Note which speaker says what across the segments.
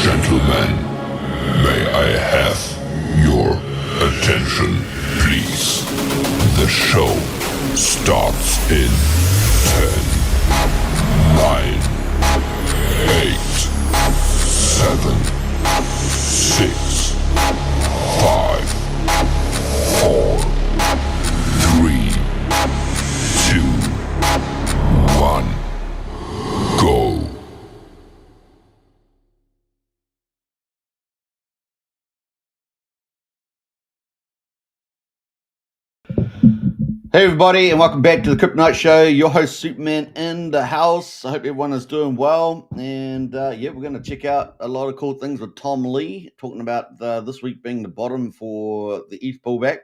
Speaker 1: Gentlemen, may I have your attention, please? The show starts in 10, 9, 8, 7, 6, 5, 4, 3, 2, 1, go.
Speaker 2: Hey everybody, and welcome back to the Crypto Night Show. Your host Superman in the house. I hope everyone is doing well. And we're going to check out a lot of cool things with Tom Lee, talking about this week being the bottom for the ETH pullback.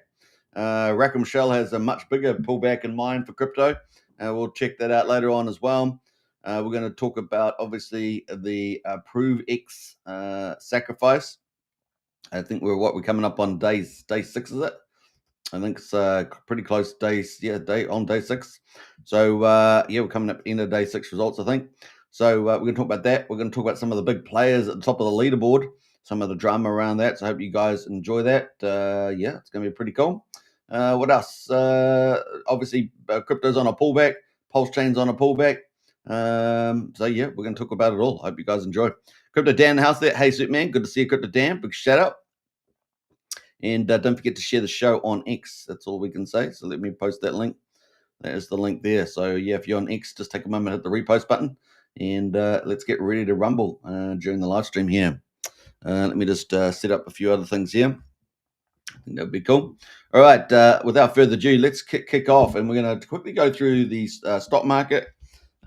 Speaker 2: Rackham Shell has a much bigger pullback in mind for crypto. We'll check that out later on as well. We're going to talk about obviously the ProveX sacrifice. I think we're coming up on day 6, is it? I think it's pretty close day 6. So we're coming up end of day 6 results, I think. So we're going to talk about that. We're going to talk about some of the big players at the top of the leaderboard, some of the drama around that. So I hope you guys enjoy that. It's going to be pretty cool. What else? Obviously, crypto's on a pullback. PulseChain's on a pullback. We're going to talk about it all. I hope you guys enjoy. Crypto Dan in the house there. Hey, Superman. Good to see you, Crypto Dan. Big shout out. And don't forget to share the show on X. That's all we can say. So let me post that link. That is the link there. So if you're on X, just take a moment, hit the repost button, and let's get ready to rumble during the live stream here. Let me just set up a few other things here. I think that would be cool. All right. Without further ado, let's kick off, and we're going to quickly go through the stock market.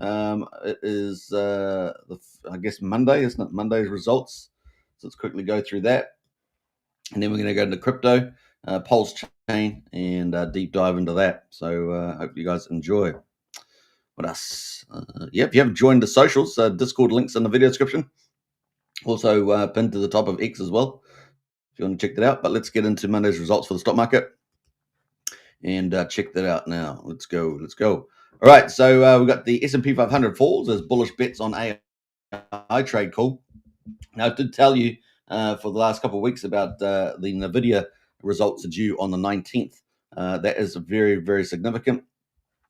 Speaker 2: It is, I guess, Monday, isn't it? Monday's results. So let's quickly go through that. And then we're going to go into crypto, PulseChain, and deep dive into that. So hope you guys enjoy. What else? If you haven't joined the socials, Discord links in the video description. Also pinned to the top of X as well, if you want to check that out. But let's get into Monday's results for the stock market and check that out now. Let's go. All right, so we've got the S&P 500 falls as bullish bets on AI trade call. Now, I did tell you for the last couple of weeks about the NVIDIA results are due on the 19th. That is very, very significant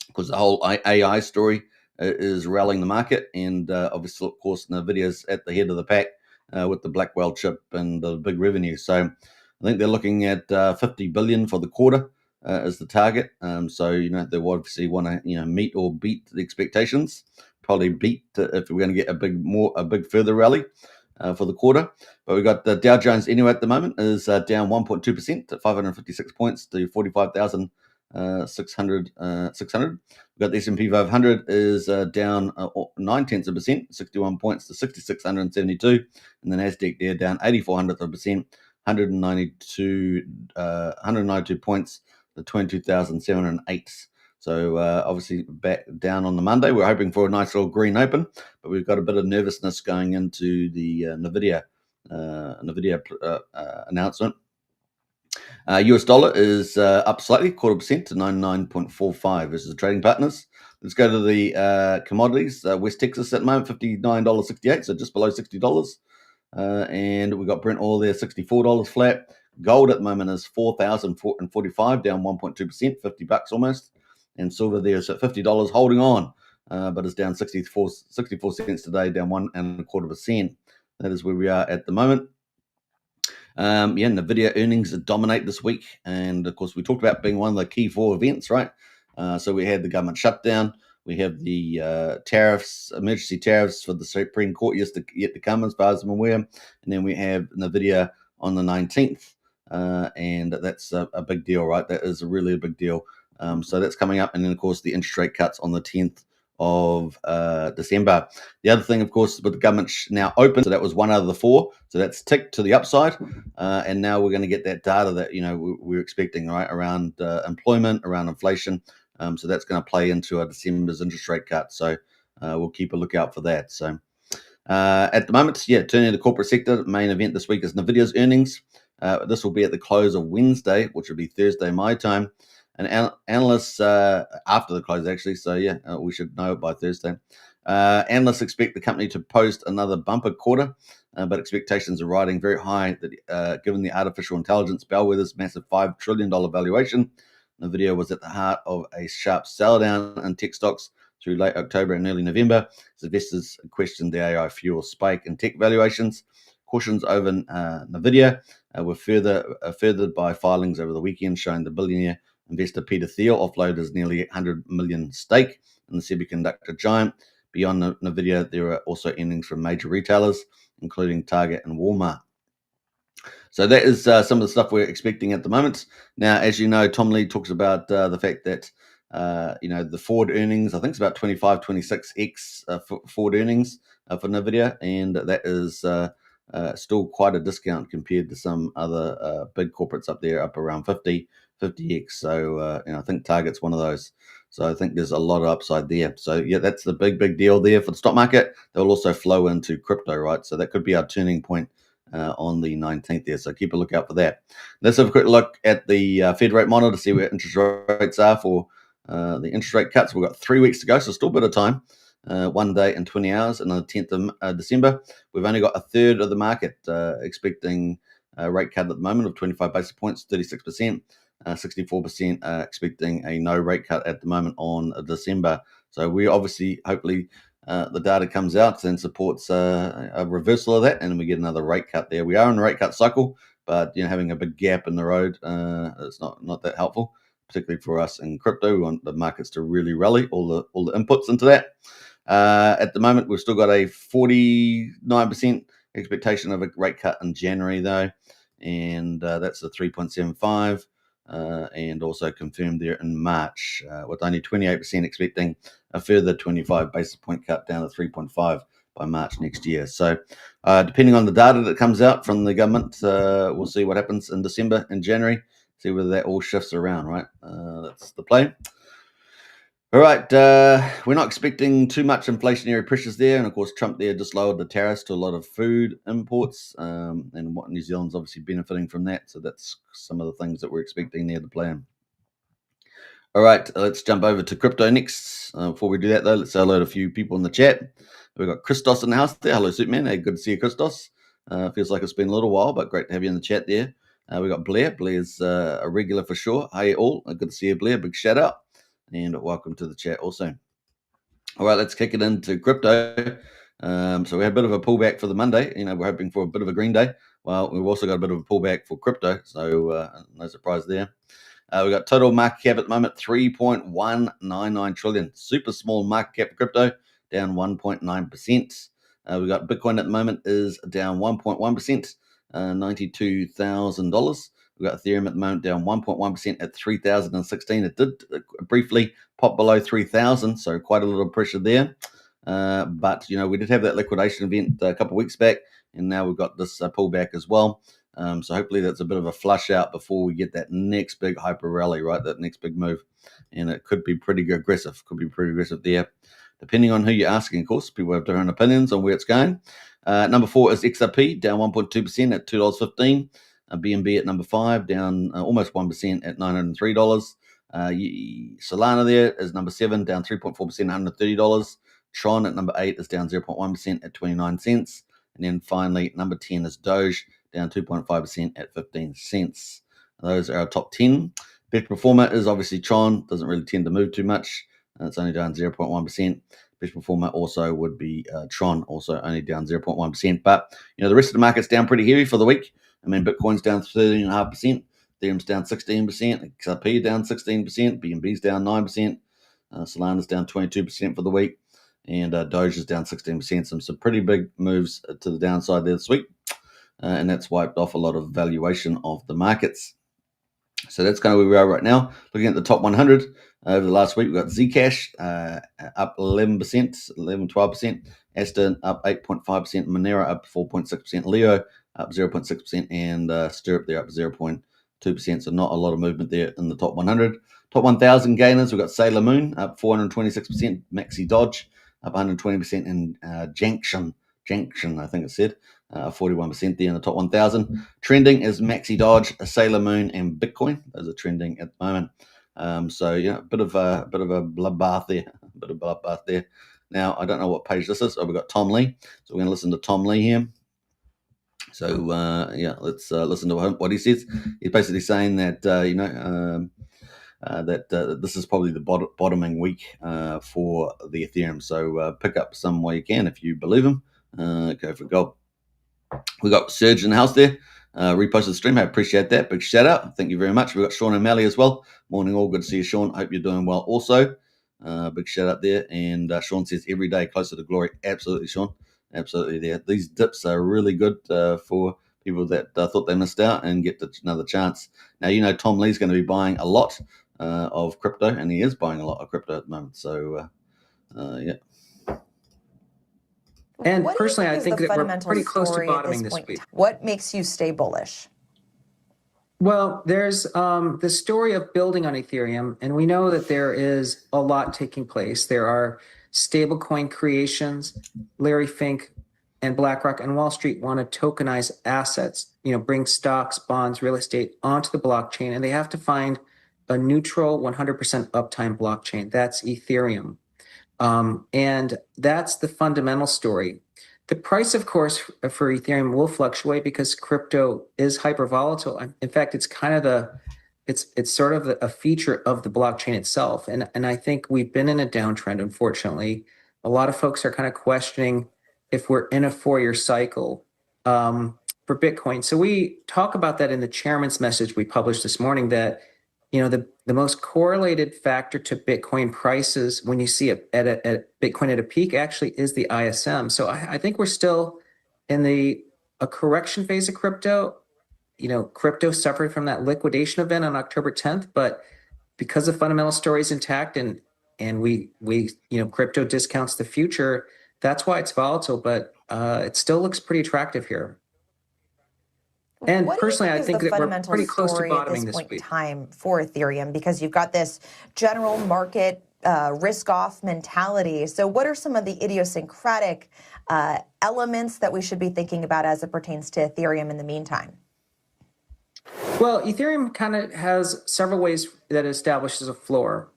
Speaker 2: because the whole AI story is rallying the market. And obviously, of course, NVIDIA's at the head of the pack with the Blackwell chip and the big revenue. So I think they're looking at 50 billion for the quarter as the target. So they obviously want to meet or beat the expectations. Probably beat if we're going to get a big further rally for the quarter. But we've got the Dow Jones anyway at the moment is down 1.2% at 556 points to 45,600. We've got the S&P 500 is down 0.9%, 61 points to 6,672. And the Nasdaq there down 0.84%, 192 points to 22,708. So obviously back down on the Monday. We're hoping for a nice little green open, but we've got a bit of nervousness going into the NVIDIA announcement. US dollar is up slightly, 0.25% to 99.45 versus the trading partners. Let's go to the commodities. West Texas at the moment, $59.68, so just below $60. And we've got Brent oil there, $64 flat. Gold at the moment is $4,045, down 1.2%, $50 almost. And silver there is at $50, holding on, but it's down 64 cents today, down 1.25%. That is where we are at the moment. NVIDIA earnings dominate this week. And of course, we talked about being one of the key 4 events, right? So we had the government shutdown. We have the emergency tariffs for the Supreme Court yet to come, as far as I'm aware. And then we have NVIDIA on the 19th. And that's a big deal, right? That is really a big deal. So that's coming up. And then, of course, the interest rate cuts on the 10th of December. The other thing, of course, with the government now open, so that was one out of the 4. So that's ticked to the upside. And now we're going to get that data that, we're expecting, right, around employment, around inflation. So that's going to play into our December's interest rate cut. So we'll keep a lookout for that. So at the moment, turning to the corporate sector, the main event this week is NVIDIA's earnings. This will be at the close of Wednesday, which will be Thursday my time. And analysts after the close, actually. So, we should know it by Thursday. Analysts expect the company to post another bumper quarter, but expectations are riding very high that given the artificial intelligence bellwether's massive $5 trillion valuation. NVIDIA was at the heart of a sharp sell down in tech stocks through late October and early November, as investors questioned the AI fuel spike in tech valuations. Cautions over NVIDIA were furthered by filings over the weekend showing the billionaire investor Peter Thiel offloaded his nearly $100 million stake in the semiconductor giant. Beyond NVIDIA, there are also earnings from major retailers, including Target and Walmart. So that is some of the stuff we're expecting at the moment. Now, as you know, Tom Lee talks about the fact that the forward earnings, I think it's about 25, 26x forward earnings for NVIDIA, and that is still quite a discount compared to some other big corporates up there, up around 50x. So I think Target's one of those. So I think there's a lot of upside there. So yeah, that's the big deal there for the stock market. They'll also flow into crypto, right? So that could be our turning point on the 19th there. So keep a lookout for that. Let's have a quick look at the Fed rate monitor to see where interest rates are for the interest rate cuts. We've got 3 weeks to go, so still a bit of time. 1 day and 20 hours, and on the 10th of December, we've only got a third of the market expecting a rate cut at the moment of 25 basis points, 36%. 64% expecting a no rate cut at the moment on December. So we obviously, hopefully, the data comes out and supports a reversal of that, and we get another rate cut there. We are in a rate cut cycle, but having a big gap in the road, it's not that helpful, particularly for us in crypto. We want the markets to really rally, all the inputs into that. At the moment, we've still got a 49% expectation of a rate cut in January, though, and that's the 3.75. And also confirmed there in March, with only 28% expecting a further 25 basis point cut down to 3.5 by March next year. So depending on the data that comes out from the government, we'll see what happens in December and January, see whether that all shifts around, right? That's the play. All right, we're not expecting too much inflationary pressures there, and of course, Trump there just lowered the tariffs to a lot of food imports, and what New Zealand's obviously benefiting from that. So that's some of the things that we're expecting there to play in. All right, let's jump over to crypto next. Before we do that, though, let's say hello to a few people in the chat. We've got Christos in the house there. Hello, Superman. Hey, good to see you, Christos. Feels like it's been a little while, but great to have you in the chat there. We've got Blair. Blair's a regular for sure. Hey, all. Good to see you, Blair. Big shout out. And welcome to the chat also. All right, let's kick it into crypto. So we had a bit of a pullback for the Monday. We're hoping for a bit of a green day. Well, we've also got a bit of a pullback for crypto, so no surprise there. We've got total market cap at the moment, 3.199 trillion. Super small market cap for crypto, down 1.9%. We've got Bitcoin at the moment is down 1.1%, $92,000. We've got Ethereum at the moment down 1.1% at 3,016. It did briefly pop below 3,000, so quite a little pressure there. But we did have that liquidation event a couple of weeks back, and now we've got this pullback as well. So hopefully that's a bit of a flush out before we get that next big hyper rally, right? That next big move, and it could be pretty aggressive. Could be pretty aggressive there, depending on who you're asking. Of course, people have different opinions on where it's going. Number 4 is XRP, down 1.2% at $2.15. BNB at number 5, down almost 1% at $903. Solana there is number 7, down 3.4%, $130. Tron at number 8 is down 0.1% at 29 cents. And then finally, number 10 is Doge, down 2.5% at 15 cents. Those are our top 10. Best performer is obviously Tron, doesn't really tend to move too much. It's only down 0.1%. Best performer also would be Tron, also only down 0.1%. But, the rest of the market's down pretty heavy for the week. Bitcoin's down 13.5%, Ethereum's down 16%, XRP down 16%, BNB's down 9%, Solana's down 22% for the week, and Doge is down 16%. Some pretty big moves to the downside there this week, and that's wiped off a lot of valuation of the markets. So that's kind of where we are right now. Looking at the top 100 over the last week, we've got Zcash up 11%, 12%, Aston up 8.5%, Monero up 4.6%, Leo up 0.6%, and Stirrup there up 0.2%. So not a lot of movement there in the top 100. Top 1,000 gainers, we've got Sailor Moon up 426%, Maxi Dodge up 120%, and Janction, I think it said, 41% there in the top 1,000. Trending is Maxi Dodge, Sailor Moon, and Bitcoin. Those are trending at the moment. So a bit of a bloodbath there, Now, I don't know what page this is. Oh, we've got Tom Lee. So we're going to listen to Tom Lee here. So, let's listen to what he says. He's basically saying that, this is probably the bottoming week for the Ethereum. So pick up some while you can if you believe him. Go for gold. We got Serge in the house there. Reposted the stream. I appreciate that. Big shout out. Thank you very much. We've got Sean O'Malley as well. Morning all. Good to see you, Sean. Hope you're doing well also. Big shout out there. And Sean says every day closer to glory. Absolutely, Sean. Absolutely there. These dips are really good for people that thought they missed out and get another chance. Now, Tom Lee's going to be buying a lot of crypto, and he is buying a lot of crypto at the moment. So, yeah.
Speaker 3: And personally, I think that we're pretty close to bottoming this week.
Speaker 4: What makes you stay bullish?
Speaker 3: Well, there's the story of building on Ethereum, and we know that there is a lot taking place. There are stablecoin creations. Larry Fink and BlackRock and Wall Street want to tokenize assets, bring stocks, bonds, real estate onto the blockchain, and they have to find a neutral 100% uptime blockchain. That's Ethereum. And that's the fundamental story. The price, of course, for Ethereum will fluctuate because crypto is hyper volatile. In fact, it's kind of it's sort of a feature of the blockchain itself. And I think we've been in a downtrend, unfortunately. A lot of folks are kind of questioning if we're in a 4-year cycle for Bitcoin. So we talk about that in the chairman's message we published this morning, that the most correlated factor to Bitcoin prices when you see it at Bitcoin at a peak actually is the ISM. So I think we're still in a correction phase of crypto. Crypto suffered from that liquidation event on October 10th, but because the fundamental story is intact and we crypto discounts the future, that's why it's volatile, but it still looks pretty attractive here. And personally, I think that we're pretty close to bottoming this week.
Speaker 4: Time for Ethereum, because you've got this general market risk-off mentality. So what are some of the idiosyncratic elements that we should be thinking about as it pertains to Ethereum in the meantime?
Speaker 3: Well, Ethereum kind of has several ways that it establishes a floor.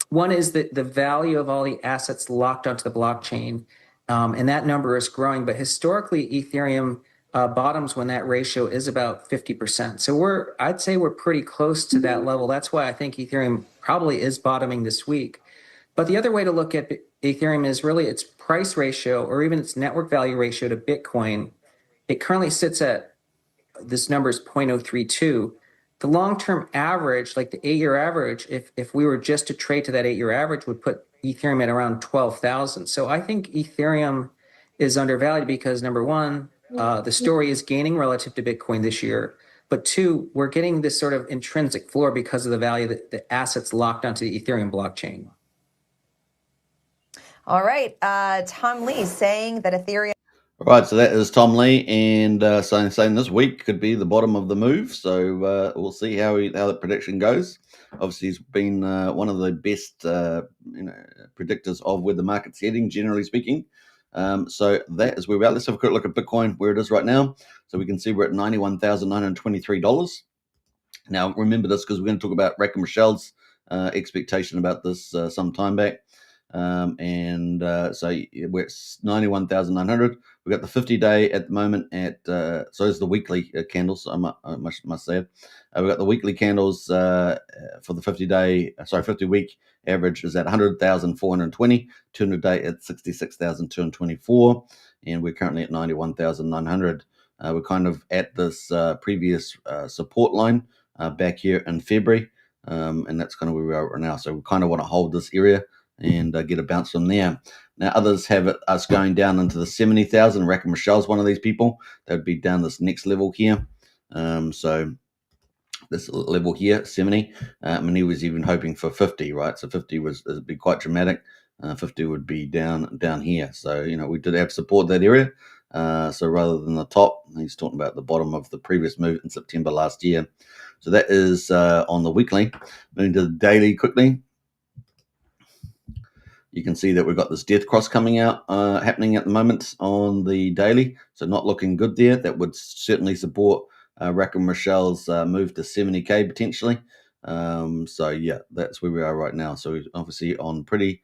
Speaker 3: One is that the value of all the assets locked onto the blockchain, and that number is growing. But historically, Ethereum bottoms when that ratio is about 50%. So I'd say we're pretty close to that level. That's why I think Ethereum probably is bottoming this week. But the other way to look at Ethereum is really its price ratio, or even its network value ratio to Bitcoin. It currently sits at, this number is 0.032. The long-term average, like the 8-year average, if we were just to trade to that 8-year average, would put Ethereum at around 12,000. So I think Ethereum is undervalued because, number one, the story is gaining relative to Bitcoin this year. But two, we're getting this sort of intrinsic floor because of the value that the assets locked onto the Ethereum blockchain.
Speaker 4: All right. Tom Lee saying that Ethereum.
Speaker 2: All right, so that is Tom Lee, and saying this week could be the bottom of the move. So we'll see how the prediction goes. Obviously, he's been one of the best predictors of where the market's heading, generally speaking. So that is where we're at. Let's have a quick look at Bitcoin, where it is right now. So we can see we're at $91,923. Now, remember this because we're going to talk about Rack and Michelle's expectation about this some time back. So we're at 91,900. We've got the 50-day at the moment at, so is the weekly candles, I must say. We've got the weekly candles for the 50-week average is at 100,420, 200-day at 66,224, and we're currently at 91,900. We're kind of at this previous support line back here in February, and that's kind of where we are right now. So we kind of want to hold this area and get a bounce from there. Now, others have us going down into the 70,000. Rack and Michelle's one of these people. That would be down this next level here. So this level here, 70. And he was even hoping for 50, right? So 50 would be quite dramatic. 50 would be down here. So, we did have support that area. So rather than the top, he's talking about the bottom of the previous move in September last year. So that is on the weekly. Moving to the daily quickly. You can see that we've got this death cross coming out, happening at the moment on the daily. So not looking good there. That would certainly support Rack and Michelle's move to 70K potentially. So yeah, that's where we are right now. So we're obviously on pretty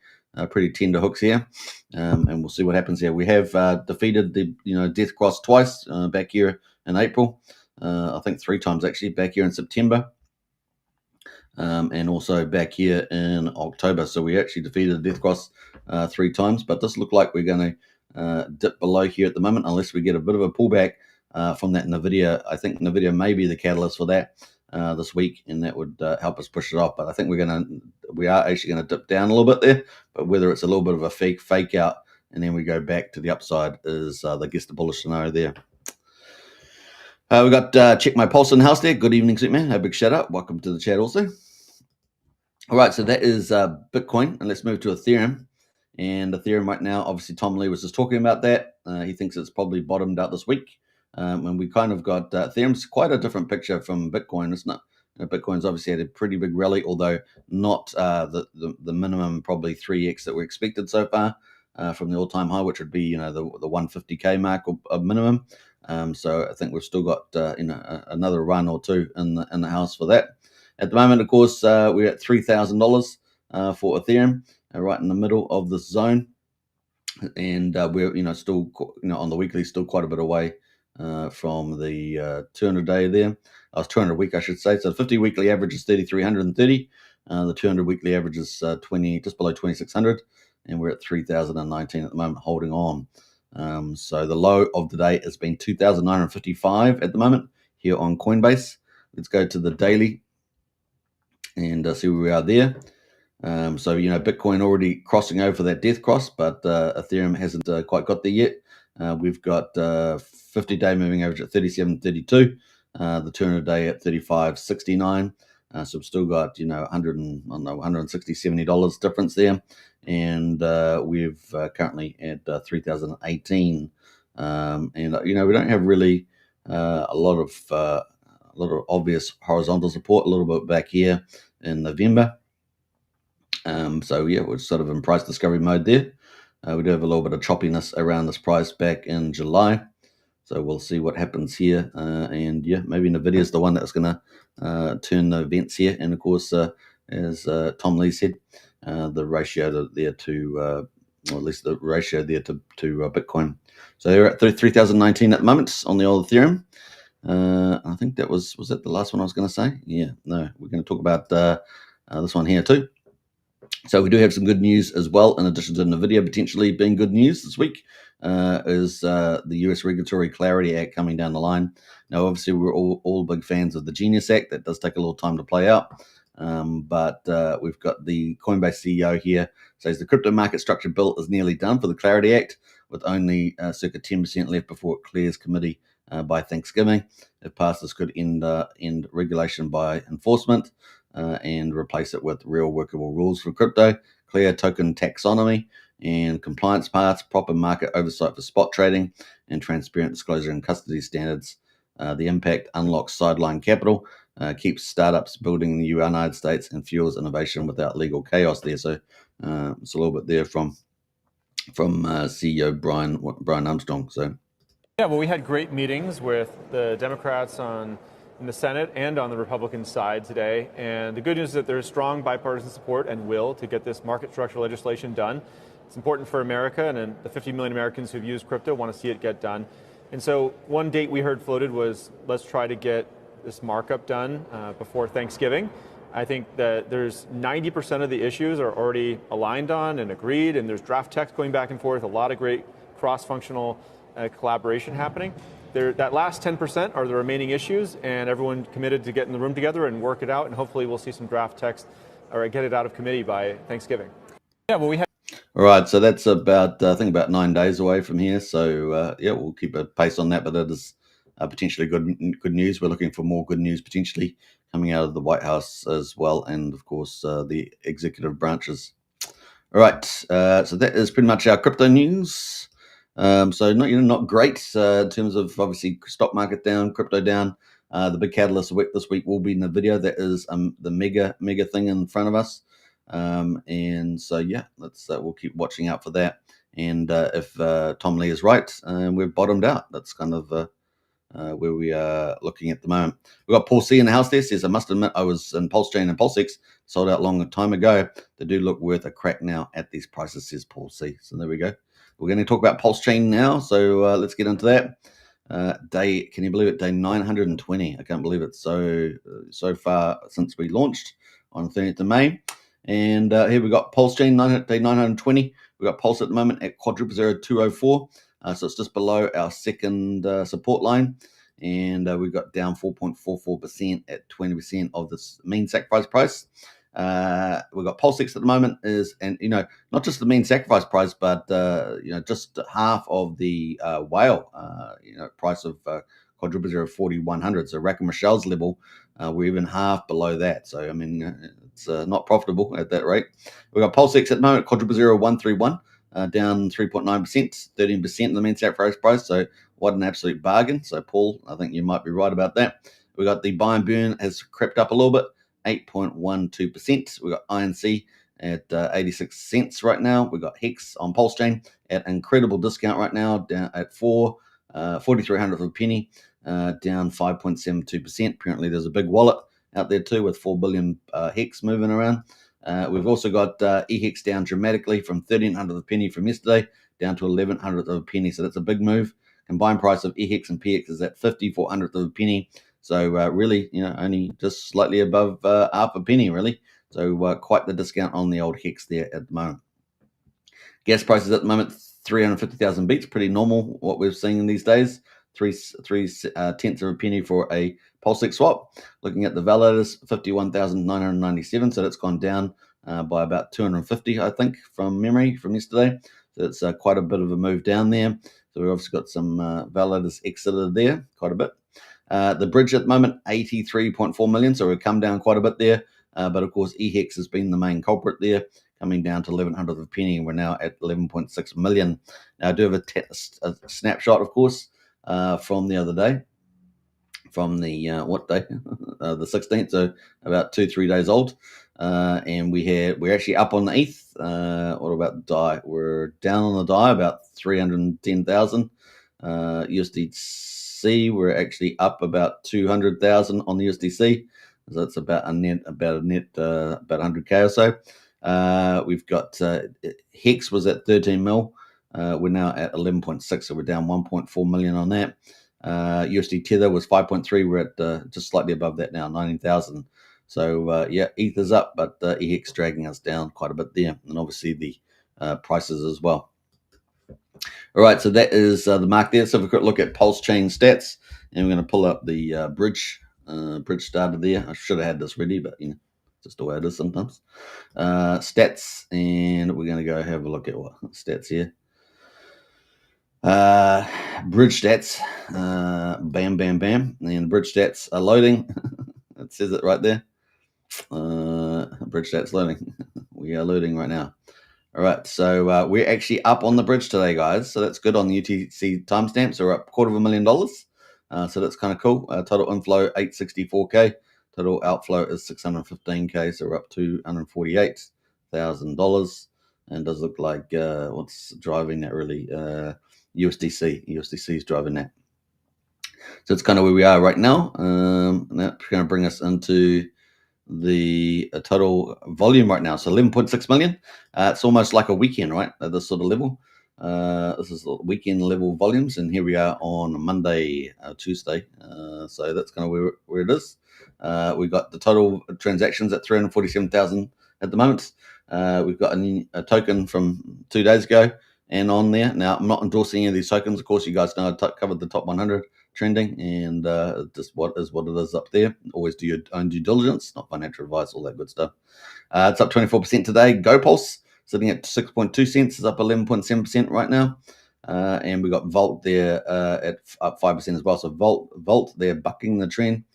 Speaker 2: pretty tender hooks here, and we'll see what happens here. We have defeated the death cross twice back here in April. I think 3 times actually back here in September, and also back here in October. So we actually defeated the death cross 3 times, but this looked like we're going to dip below here at the moment unless we get a bit of a pullback from that NVIDIA. I think NVIDIA may be the catalyst for that this week, and that would help us push it off. But I think we are actually going to dip down a little bit there, but whether it's a little bit of a fake out and then we go back to the upside is I guess the bullish scenario there. We got Check My Pulse in the house there. Good evening, Superman. A big shout out. Welcome to the chat also. All right, so that is Bitcoin, and let's move to Ethereum. And Ethereum right now, obviously Tom Lee was just talking about that. He thinks it's probably bottomed out this week. And we kind of got Ethereum's quite a different picture from Bitcoin. It's not Bitcoin's obviously had a pretty big rally, although not the minimum probably 3x that we expected so far from the all-time high, which would be the 150k mark or minimum. So I think we've still got another run or two in the house for that. At the moment, of course, we're at $3,000 for Ethereum, right in the middle of this zone, and we're still on the weekly, still quite a bit away from the 200 day there. 200 week, I should say. So the 50 weekly average is 3,330. The 200 weekly average is just below 2,600, and we're at 3,019 at the moment, holding on. So the low of the day has been 2,955 at the moment here on Coinbase. Let's go to the daily and see where we are there. So Bitcoin already crossing over that death cross, but Ethereum hasn't quite got there yet. We've got 50-day moving average at 37.32, the 200-day at 35.69. So we've still got $160, $70 difference there, and we've currently at 3,018. And we don't have really a lot of obvious horizontal support. A little bit back here in November. So yeah, we're sort of in price discovery mode there. We do have a little bit of choppiness around this price back in July. So we'll see what happens here. And yeah, maybe NVIDIA is the one that's going to turn the events here. And of course, as Tom Lee said, the ratio there to, or at least the ratio there to Bitcoin. So they're at 3,019 at the moment on the old Ethereum. I think that was that the last one I was going to say? Yeah, no, we're going to talk about this one here too. So we do have some good news as well, in addition to NVIDIA potentially being good news this week, is the US Regulatory Clarity Act coming down the line. Now, obviously, we're all big fans of the Genius Act. That does take a little time to play out. But we've got the Coinbase CEO here says the crypto market structure bill is nearly done for the Clarity Act, with only circa 10% left before it clears committee by Thanksgiving. If passed, this could end regulation by enforcement and replace it with real workable rules for crypto, clear token taxonomy and compliance paths, proper market oversight for spot trading, and transparent disclosure and custody standards. The impact unlocks sideline capital, keeps startups building in the United States, and fuels innovation without legal chaos there. So it's a little bit there from CEO Brian Armstrong. So
Speaker 5: yeah, well, we had great meetings with the Democrats in the Senate and on the Republican side today. And the good news is that there's strong bipartisan support and will to get this market structure legislation done. It's important for America, and the 50 million Americans who've used crypto want to see it get done. And so one date we heard floated was, let's try to get this markup done before Thanksgiving. I think that there's 90% of the issues are already aligned on and agreed, and there's draft text going back and forth, a lot of great cross-functional collaboration happening. That last 10% are the remaining issues, and everyone committed to get in the room together and work it out, and hopefully we'll see some draft text or get it out of committee by Thanksgiving. Yeah, well, we had.
Speaker 2: All right, so that's about, I think, about 9 days away from here. So yeah, we'll keep a pace on that, but that is potentially good news. We're looking for more good news potentially coming out of the White House as well, and of course the executive branches. All right, so that is pretty much our crypto news. So not great in terms of obviously stock market down, crypto down. The big catalyst this week will be NVIDIA. That is the mega thing in front of us. And so yeah, we'll keep watching out for that. And if Tom Lee is right, we've bottomed out. That's kind of where we are looking at the moment. We've got Paul C in the house there. Says, I must admit I was in PulseChain and PulseX, sold out long time ago. They do look worth a crack now at these prices, says Paul C. So there we go. We're going to talk about PulseChain now. So let's get into that. Can you believe it? Day 920. I can't believe it. So far since we launched on 30th of May. And here we got PulseChain, day 920. We've got Pulse at the moment at quadruple 0204. So it's just below our second support line. And we've got down 4.44% at 20% of this mean sacrifice price. We've got PulseX at the moment and not just the mean sacrifice price, but just half of the whale price of quadruple 4100. So Rack and Michelle's level, we're even half below that. So I mean, it's not profitable at that rate. We've got PulseX at the moment, quadruple 131. Down 3.9%, 13% in the mean sacrifice price. So what an absolute bargain. So Paul, I think you might be right about that. We got the buy and burn has crept up a little bit, 8.12%. We got INC at 86 cents right now. We got Hex on PulseChain at an incredible discount right now, down at 4,300 of a penny, down 5.72%. Apparently, there's a big wallet out there too with 4 billion Hex moving around. We've also got EHEX down dramatically from 1,300 of a penny from yesterday down to 1,100 of a penny. So that's a big move. Combined price of EHEX and PX is at 5,400 of a penny. So really, only just slightly above half a penny, really. So quite the discount on the old Hex there at the moment. Gas prices at the moment, 350,000 beats, pretty normal what we're seeing in these days. 3/10 of a penny for a PulseX swap. Looking at the validators, 51,997. So that's gone down by about 250, I think, from memory from yesterday. So it's quite a bit of a move down there. So we've obviously got some validators exited there, quite a bit. The bridge at the moment, 83.4 million. So we've come down quite a bit there. But of course, EHEX has been the main culprit there, coming down to 1,100 of a penny, and we're now at 11.6 million. Now, I do have a snapshot, of course, from the other day, from the what day? The 16th, so about 2-3 days old. And we're actually up on the ETH. What about the DAI? We're down on the DAI about 310,000. USDC, we're actually up about 200,000 on the USDC. So that's about a net about 100k or so. We've got Hex was at 13 mil. We're now at 11.6, so we're down 1.4 million on that. USD Tether was 5.3. We're at just slightly above that now, 19,000. So ETH is up, but EHEX dragging us down quite a bit there, and obviously the prices as well. All right, so that is the mark there. So if we could look at PulseChain stats, and we're going to pull up the bridge started there. I should have had this ready, but just the way it is sometimes. Stats, and we're going to go have a look at what stats here. Bridge stats, bam, bam, bam, and bridge stats are loading. It says it right there. Bridge stats loading. We are loading right now. All right, so we're actually up on the bridge today, guys. So that's good on the UTC timestamp. So we're up $250,000. So that's kind of cool. Total inflow 864k. Total outflow is 615k. So we're up $248,000. And does look like what's driving that really? USDC. USDC is driving that. So it's kind of where we are right now. And that's going to bring us into the total volume right now. So 11.6 million. It's almost like a weekend, right? At this sort of level. This is weekend level volumes. And here we are on Monday, Tuesday. So that's kind of where it is. We've got the total transactions at 347,000 at the moment. We've got a token from 2 days ago and on there. Now, I'm not endorsing any of these tokens. Of course, you guys know I covered the top 100 trending, and just what it is up there. Always do your own due diligence, not financial advice, all that good stuff. It's up 24% today. GoPulse sitting at 6.2 cents, is up 11.7% right now. And we got Volt there at up 5% as well. So Volt they're bucking the trend,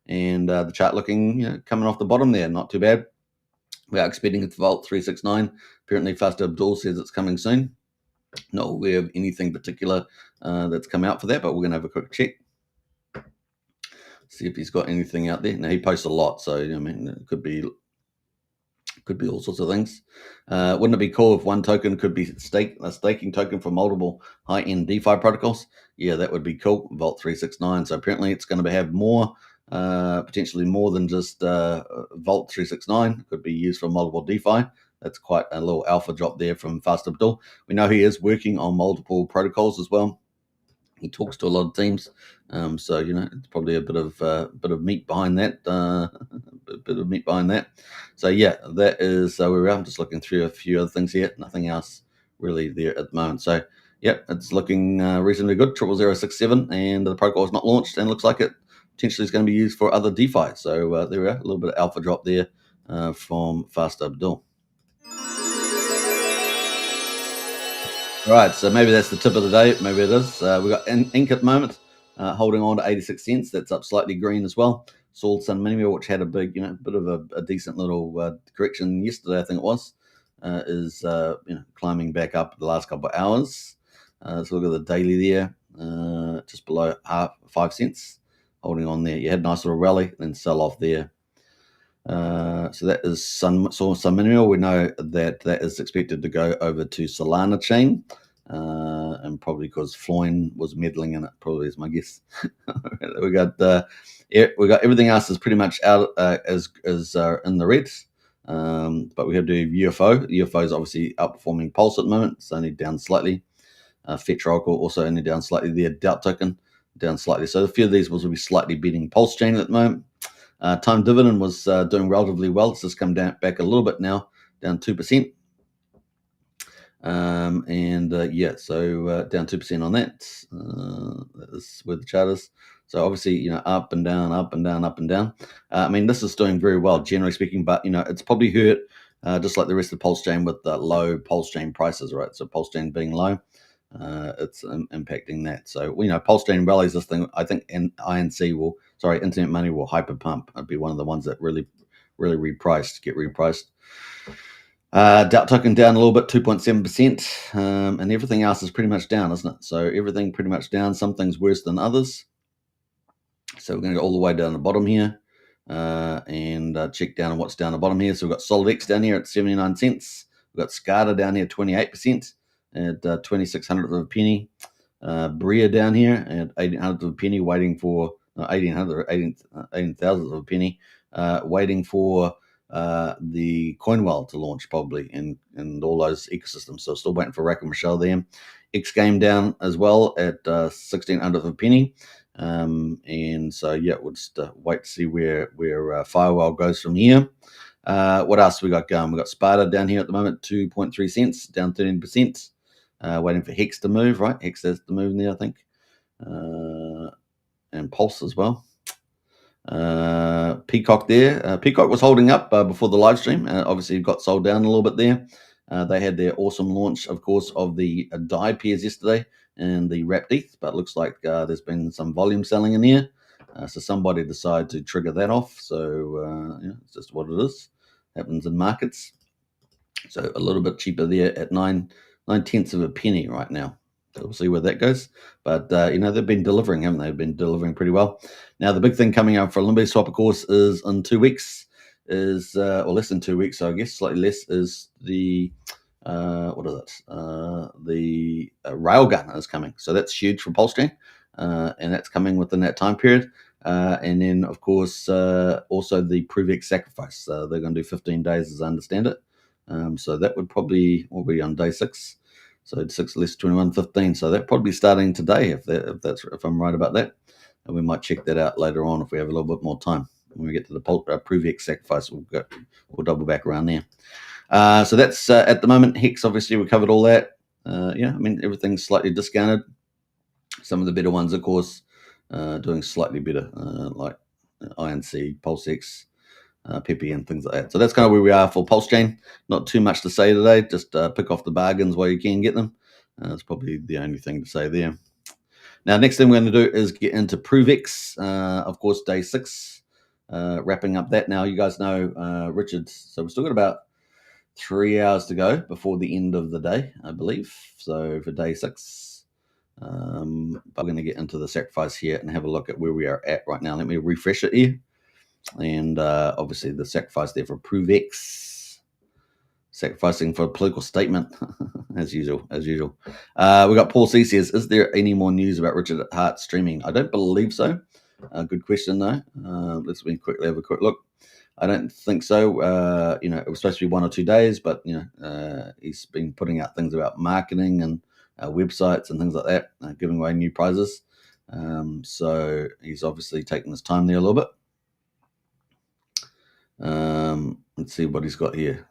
Speaker 2: and the chart looking coming off the bottom there, not too bad. We are expecting it to Volt 369. Apparently, Faster Abdul says it's coming soon. Not aware of anything particular that's come out for that, but we're going to have a quick check. See if he's got anything out there. Now, he posts a lot, so I mean, it could be Could be all sorts of things. Wouldn't it be cool if one token could be a staking token for multiple high-end DeFi protocols? Yeah, that would be cool. Vault 369. So apparently it's going to have more, potentially more than just Vault 369. Could be used for multiple DeFi. That's quite a little alpha drop there from Fast Abdul. We know he is working on multiple protocols as well. He talks to a lot of teams, so it's probably a bit of meat behind that. A bit of meat behind that. So yeah, that is where we are. I'm just looking through a few other things here. Nothing else really there at the moment. So yep, it's looking reasonably good. 00067, and the protocol is not launched, and looks like it potentially is going to be used for other DeFi. So there we are, a little bit of alpha drop there from Fast Abdul. All right, so maybe that's the tip of the day. Maybe it is. We've got Ink at the moment, holding on to 86 cents. That's up slightly green as well. Sold Sun Minimum, which had a big, bit of a decent little correction yesterday, I think it was, is climbing back up the last couple of hours. So look at the daily there, just below 5 cents, holding on there. You had a nice little rally, then sell off there. So that is Sun Minimum. We know that is expected to go over to Solana chain, and probably because Floyn was meddling in it. Probably is my guess. we got everything else is pretty much out as in the red. But we have to do UFO. UFO is obviously outperforming Pulse at the moment. It's only down slightly. Fetrocal also only down slightly there. Doubt token down slightly. So a few of these will be slightly beating PulseChain at the moment. Time dividend was doing relatively well. It's just come down back a little bit now, down 2%. So down 2% on that. That's where the chart is. So obviously, up and down, up and down, up and down. This is doing very well, generally speaking, but, it's probably hurt just like the rest of PulseChain with the low PulseChain prices, right? So PulseChain being low, it's impacting that. So, PulseChain rallies this thing, I think, and Internet Money will hyper pump. It'd be one of the ones that really get repriced. Doubt token down a little bit, 2.7%, and everything else is pretty much down, isn't it? So everything pretty much down. Some things worse than others. So we're going to go all the way down the bottom here and check down on what's down the bottom here. So we've got SolidX down here at 79 cents. We've got SCADA down here 28% at 2,600 of a penny. Bria down here at 1,800 of a penny, waiting for 18,000 of a penny, waiting for the Coinwell to launch probably in all those ecosystems. So still waiting for Rack and Michelle there. X Game down as well at 1,600 of a penny. And so we'll just wait to see where Firewall goes from here. What else we got going? We got Sparta down here at the moment, 2.3 cents, down 13%. Waiting for Hex to move, right? Hex has to move there, I think. And Pulse as well. Peacock there. Peacock was holding up before the live stream. Obviously, it got sold down a little bit there. They had their awesome launch, of course, of the DAI pairs yesterday and the wrapped ETH, but it looks like there's been some volume selling in here. So somebody decided to trigger that off. So it's just what it is. Happens in markets. So a little bit cheaper there at 9/10 of a penny right now. So we'll see where that goes. But, they've been delivering, haven't they? They've been delivering pretty well. Now, the big thing coming up for Limbo Swap, of course, is in 2 weeks, or less than 2 weeks, so I guess slightly less, is the, the Railgun is coming. So that's huge for PulseChain, and that's coming within that time period. And then, of course, also the ProveX sacrifice. They're going to do 15 days, as I understand it. So that will be on day 6. So 6 less 21, 15. So that probably starting today, if I'm right about that. And we might check that out later on if we have a little bit more time. When we get to the ProveX sacrifice, we'll double back around there. So that's at the moment. Hex, obviously, we covered all that. Everything's slightly discounted. Some of the better ones, of course, doing slightly better, like INC, PulseX, Pepe, and things like that. So that's kind of where we are for PulseChain. Not too much to say today. Just pick off the bargains while you can get them. That's probably the only thing to say there. Now, next thing we're going to do is get into ProveX. Of course, day 6. Wrapping up that now. You guys know Richard. So we've still got about 3 hours to go before the end of the day, I believe. So for day 6, I'm going to get into the sacrifice here and have a look at where we are at right now. Let me refresh it here. And obviously the sacrifice there for ProveX. sacrificing for a political statement, as usual. We got Paul C says, is there any more news about Richard Hart streaming? I don't believe so. Good question, though. Let's quickly have a quick look. I don't think so. It was supposed to be 1 or 2 days, but he's been putting out things about marketing and websites and things like that, giving away new prizes. So he's obviously taking his time there a little bit. Let's see what he's got here.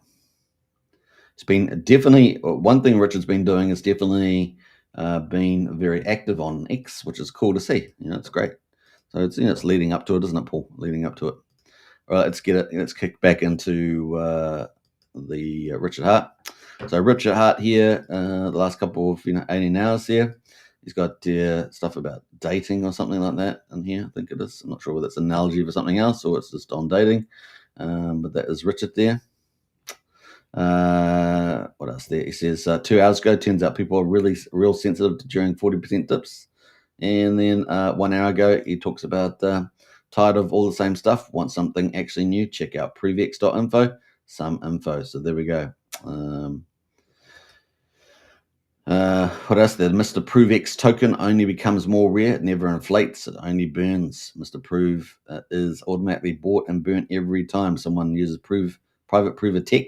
Speaker 2: It's been definitely one thing Richard's been doing is definitely been very active on X, which is cool to see. It's great. So it's leading up to it, isn't it, Paul? Leading up to it. All right, let's kick back into the Richard Hart. So Richard Hart here, the last couple of 18 hours here, he's got stuff about dating or something like that in here. I think it is. I'm not sure whether it's an analogy for something else or it's just on dating. But that is Richard there. What else there? He says 2 hours ago, turns out people are real sensitive to during 40% dips. And then 1 hour ago, he talks about tired of all the same stuff, want something actually new, check out ProveX.info, some info. So there we go. What else there? Mr. ProveX token only becomes more rare. It never inflates. It only burns. Mr. Prove is automatically bought and burnt every time someone uses private prover tech.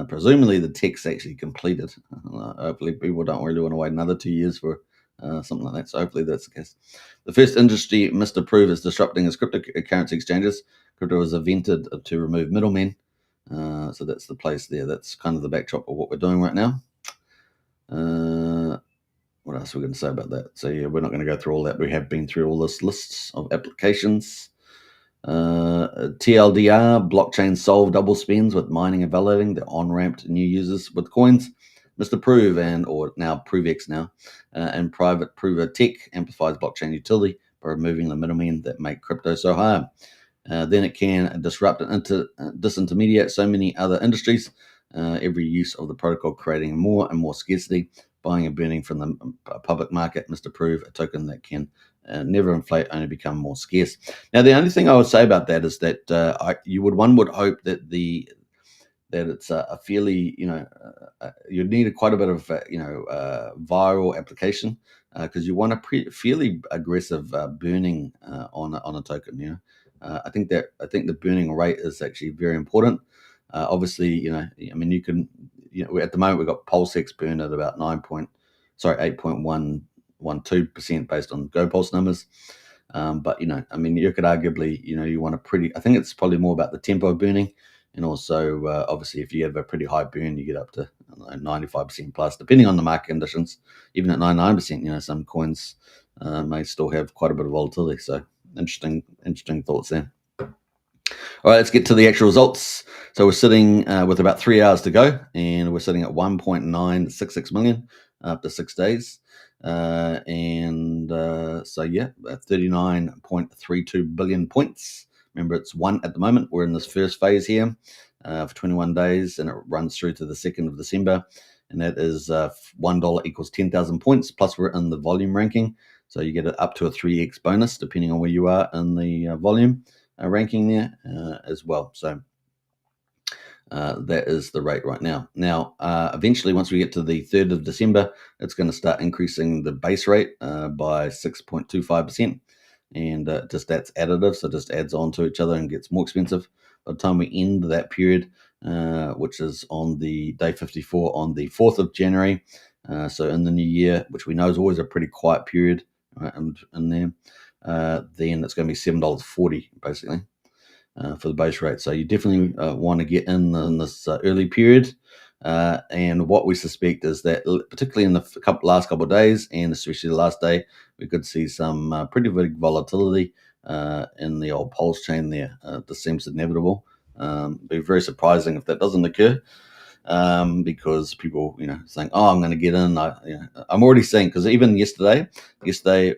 Speaker 2: Presumably the tech's actually completed. Hopefully people don't really want to wait another 2 years for something like that. So hopefully that's the case. The first industry Mr. Prove is disrupting is cryptocurrency exchanges. Crypto was invented to remove middlemen. So that's the place there. That's kind of the backdrop of what we're doing right now. What else are we going to say about that? So yeah, we're not going to go through all that. We have been through all this lists of applications. TLDR, blockchain solve double spends with mining and validating the on-ramp to new users with coins. Mr. Prove or now ProveX and private prover tech amplifies blockchain utility by removing the middlemen that make crypto so hard. Then it can disrupt and disintermediate so many other industries. Every use of the protocol creating more and more scarcity, buying and burning from the public market. Mr. Prove, a token that can never inflate, only become more scarce. Now, the only thing I would say about that is that one would hope that it's a fairly, you'd need quite a bit of, viral application because you want a fairly aggressive burning on a token. I think the burning rate is actually very important. Obviously, you can, at the moment we've got PulseX burn at about 8.12% based on GoPulse numbers. But you could arguably, you want I think it's probably more about the tempo of burning. And also, obviously, if you have a pretty high burn, you get up to 95% plus, depending on the market conditions. Even at 99%, some coins may still have quite a bit of volatility. So interesting thoughts there. All right, let's get to the actual results. So we're sitting with about 3 hours to go, and we're sitting at 1.966 million after 6 days. So yeah, 39.32 billion points. Remember, it's 1 at the moment. We're in this first phase here for 21 days, and it runs through to the 2nd of December. And that is $1 equals 10,000 points. Plus, we're in the volume ranking. So you get up to a 3x bonus, depending on where you are in the volume ranking there as well. So that is the rate right now. Now, eventually, once we get to the 3rd of December, it's going to start increasing the base rate by 6.25%. And just that's additive, so it just adds on to each other and gets more expensive. By the time we end that period, which is on the day 54 on the 4th of January, so in the new year, which we know is always a pretty quiet period in there, then it's going to be $7.40 basically for the base rate. So you definitely want to get in this early period. And what we suspect is that, particularly in the last couple of days, and especially the last day, we could see some pretty big volatility in the old PulseChain there. This seems inevitable. Be very surprising if that doesn't occur, because people, saying, "Oh, I'm going to get in." I'm already seeing, because even yesterday,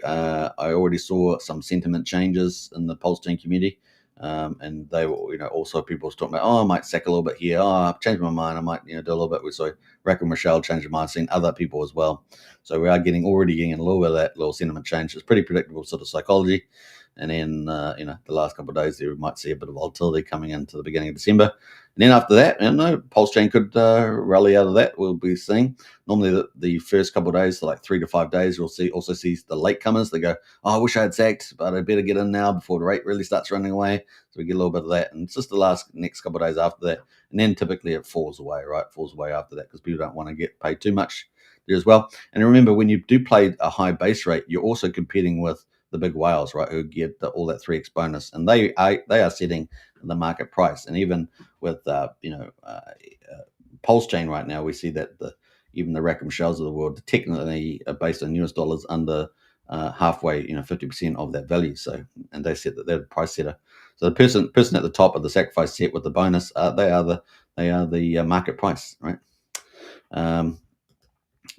Speaker 2: I already saw some sentiment changes in the PulseChain community. And they were, also people was talking about, I might sack a little bit here. I've changed my mind. I might, do a little bit. So Rack and Rochelle changed their mind. I've seen other people as well. So we are already getting a little bit of that little sentiment change. It's pretty predictable sort of psychology. And then, the last couple of days there, we might see a bit of volatility coming into the beginning of December. And then after that, PulseChain could rally out of that. We'll be seeing. Normally the first couple of days, so like 3 to 5 days, we'll also see the latecomers. They go, I wish I had sacked, but I better get in now before the rate really starts running away. So we get a little bit of that. And it's just the next couple of days after that. And then typically it falls away, right? Falls away after that because people don't want to get paid too much there as well. And remember, when you do play a high base rate, you're also competing with the big whales, right, who get all that 3x bonus, and they are setting the market price. And even with PulseChain right now, we see that even the Rackham Shells of the world technically are based on US dollars under halfway, 50% of that value. So, and they said that they're the price setter. So the person at the top of the sacrifice set with the bonus, they are the market price, right?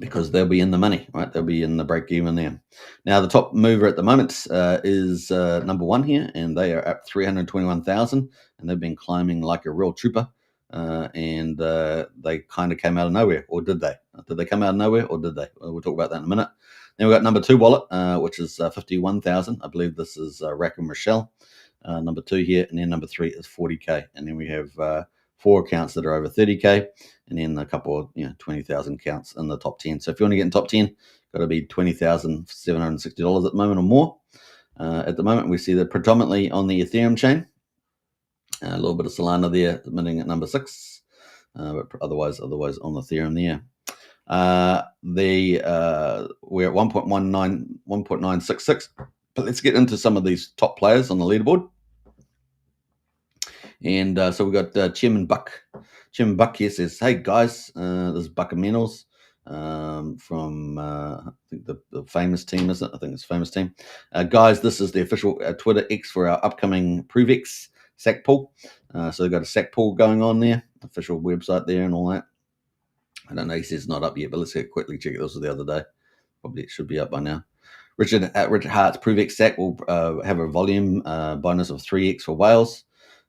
Speaker 2: Because they'll be in the money, right? They'll be in the break even there. Now, the top mover at the moment is number one here, and they are up 321,000, and they've been climbing like a real trooper. And they kind of came out of nowhere, or did they? Did they come out of nowhere, or did they? We'll talk about that in a minute. Then we've got number two wallet, which is 51,000. I believe this is Rackham Rochelle, number two here, and then number three is 40K, and then we have 4 accounts that are over 30K, and then a couple of 20,000 accounts in the top 10. So if you want to get in top 10, got to be $20,760 at the moment or more. At the moment, we see that predominantly on the Ethereum chain. A little bit of Solana there, admitting at number 6, but otherwise on the Ethereum there. We're at 1.966. But let's get into some of these top players on the leaderboard. And so we've got Chairman Buck. Chairman Buck here says, hey guys, this is Buck Amenals from I think the famous team, isn't it? I think it's famous team. Guys, this is the official Twitter X for our upcoming ProveX sack pool. So they've got a sack pool going on there, official website there and all that. I don't know, he says it's not up yet, but let's quickly check it. This was the other day. Probably it should be up by now. Richard Hart's ProveX sack will have a volume bonus of 3x for whales.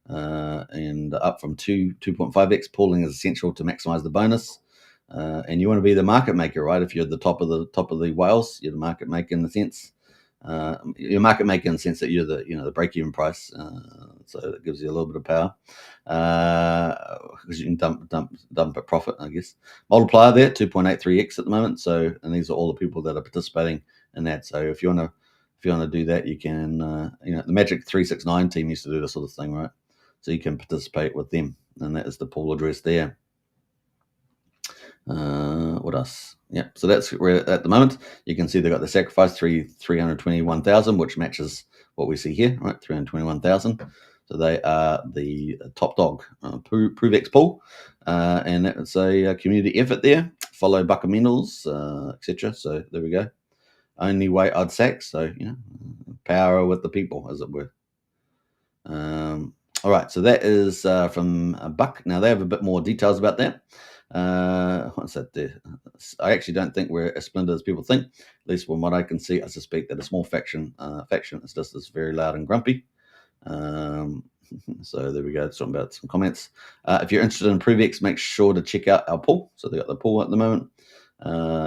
Speaker 2: And up from 2.5x. Pooling is essential to maximize the bonus, and you want to be the market maker, right? If you're the top of the whales, you're the market maker in the sense you're market maker in the sense that you're the break-even price, so it gives you a little bit of power because you can dump a profit, I guess. Multiplier there 2.83x at the moment. So, and these are all the people that are participating in that. So if you want to do that, you can. The Magic 369 team used to do this sort of thing, right? So you can participate with them, and that is the pool address there. What else? Yeah, so that's where at the moment you can see they got the sacrifice 321,000, which matches what we see here, right? 321,000. So they are the top dog ProveX pool, and it's a community effort there. Follow Buckamentals, etc. So there we go. Only way I'd sack. So power with the people, as it were. All right, so that is from Buck. Now they have a bit more details about that. What's that there? I actually don't think we're as splintered as people think. At least from what I can see, I suspect that a small faction is just as very loud and grumpy. So there we go. Talking about some comments. If you're interested in ProveX, make sure to check out our pool. So they got the pool at the moment.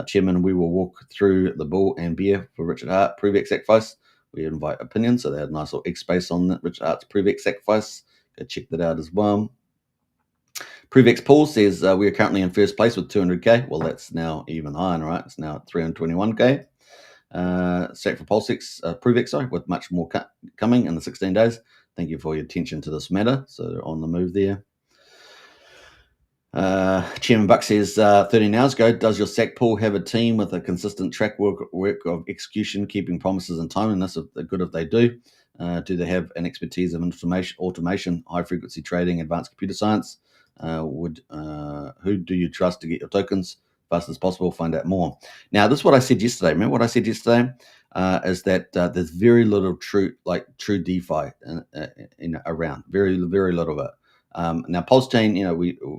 Speaker 2: Chairman, we will walk through the bull and bear for Richard Hart ProveX sacrifice. We invite opinions, so they had a nice little X space on that. Richard Hart's ProveX sacrifice. Go check that out as well. ProveX pool says we are currently in first place with 200K. Well, that's now even higher, right? It's now at 321K. Sack for PulseX, with much more coming in the 16 days. Thank you for your attention to this matter. So they're on the move there. Chairman Buck says 13 hours ago, does your sack pool have a team with a consistent track work of execution, keeping promises and timeliness? Good if they do. Do they have an expertise of automation, high frequency trading, advanced computer science? Who do you trust to get your tokens fast as possible? Find out more. Now, this is what I said yesterday. Remember what I said yesterday? Is that there's very little true DeFi around. Very, very little of it. Now, PulseChain,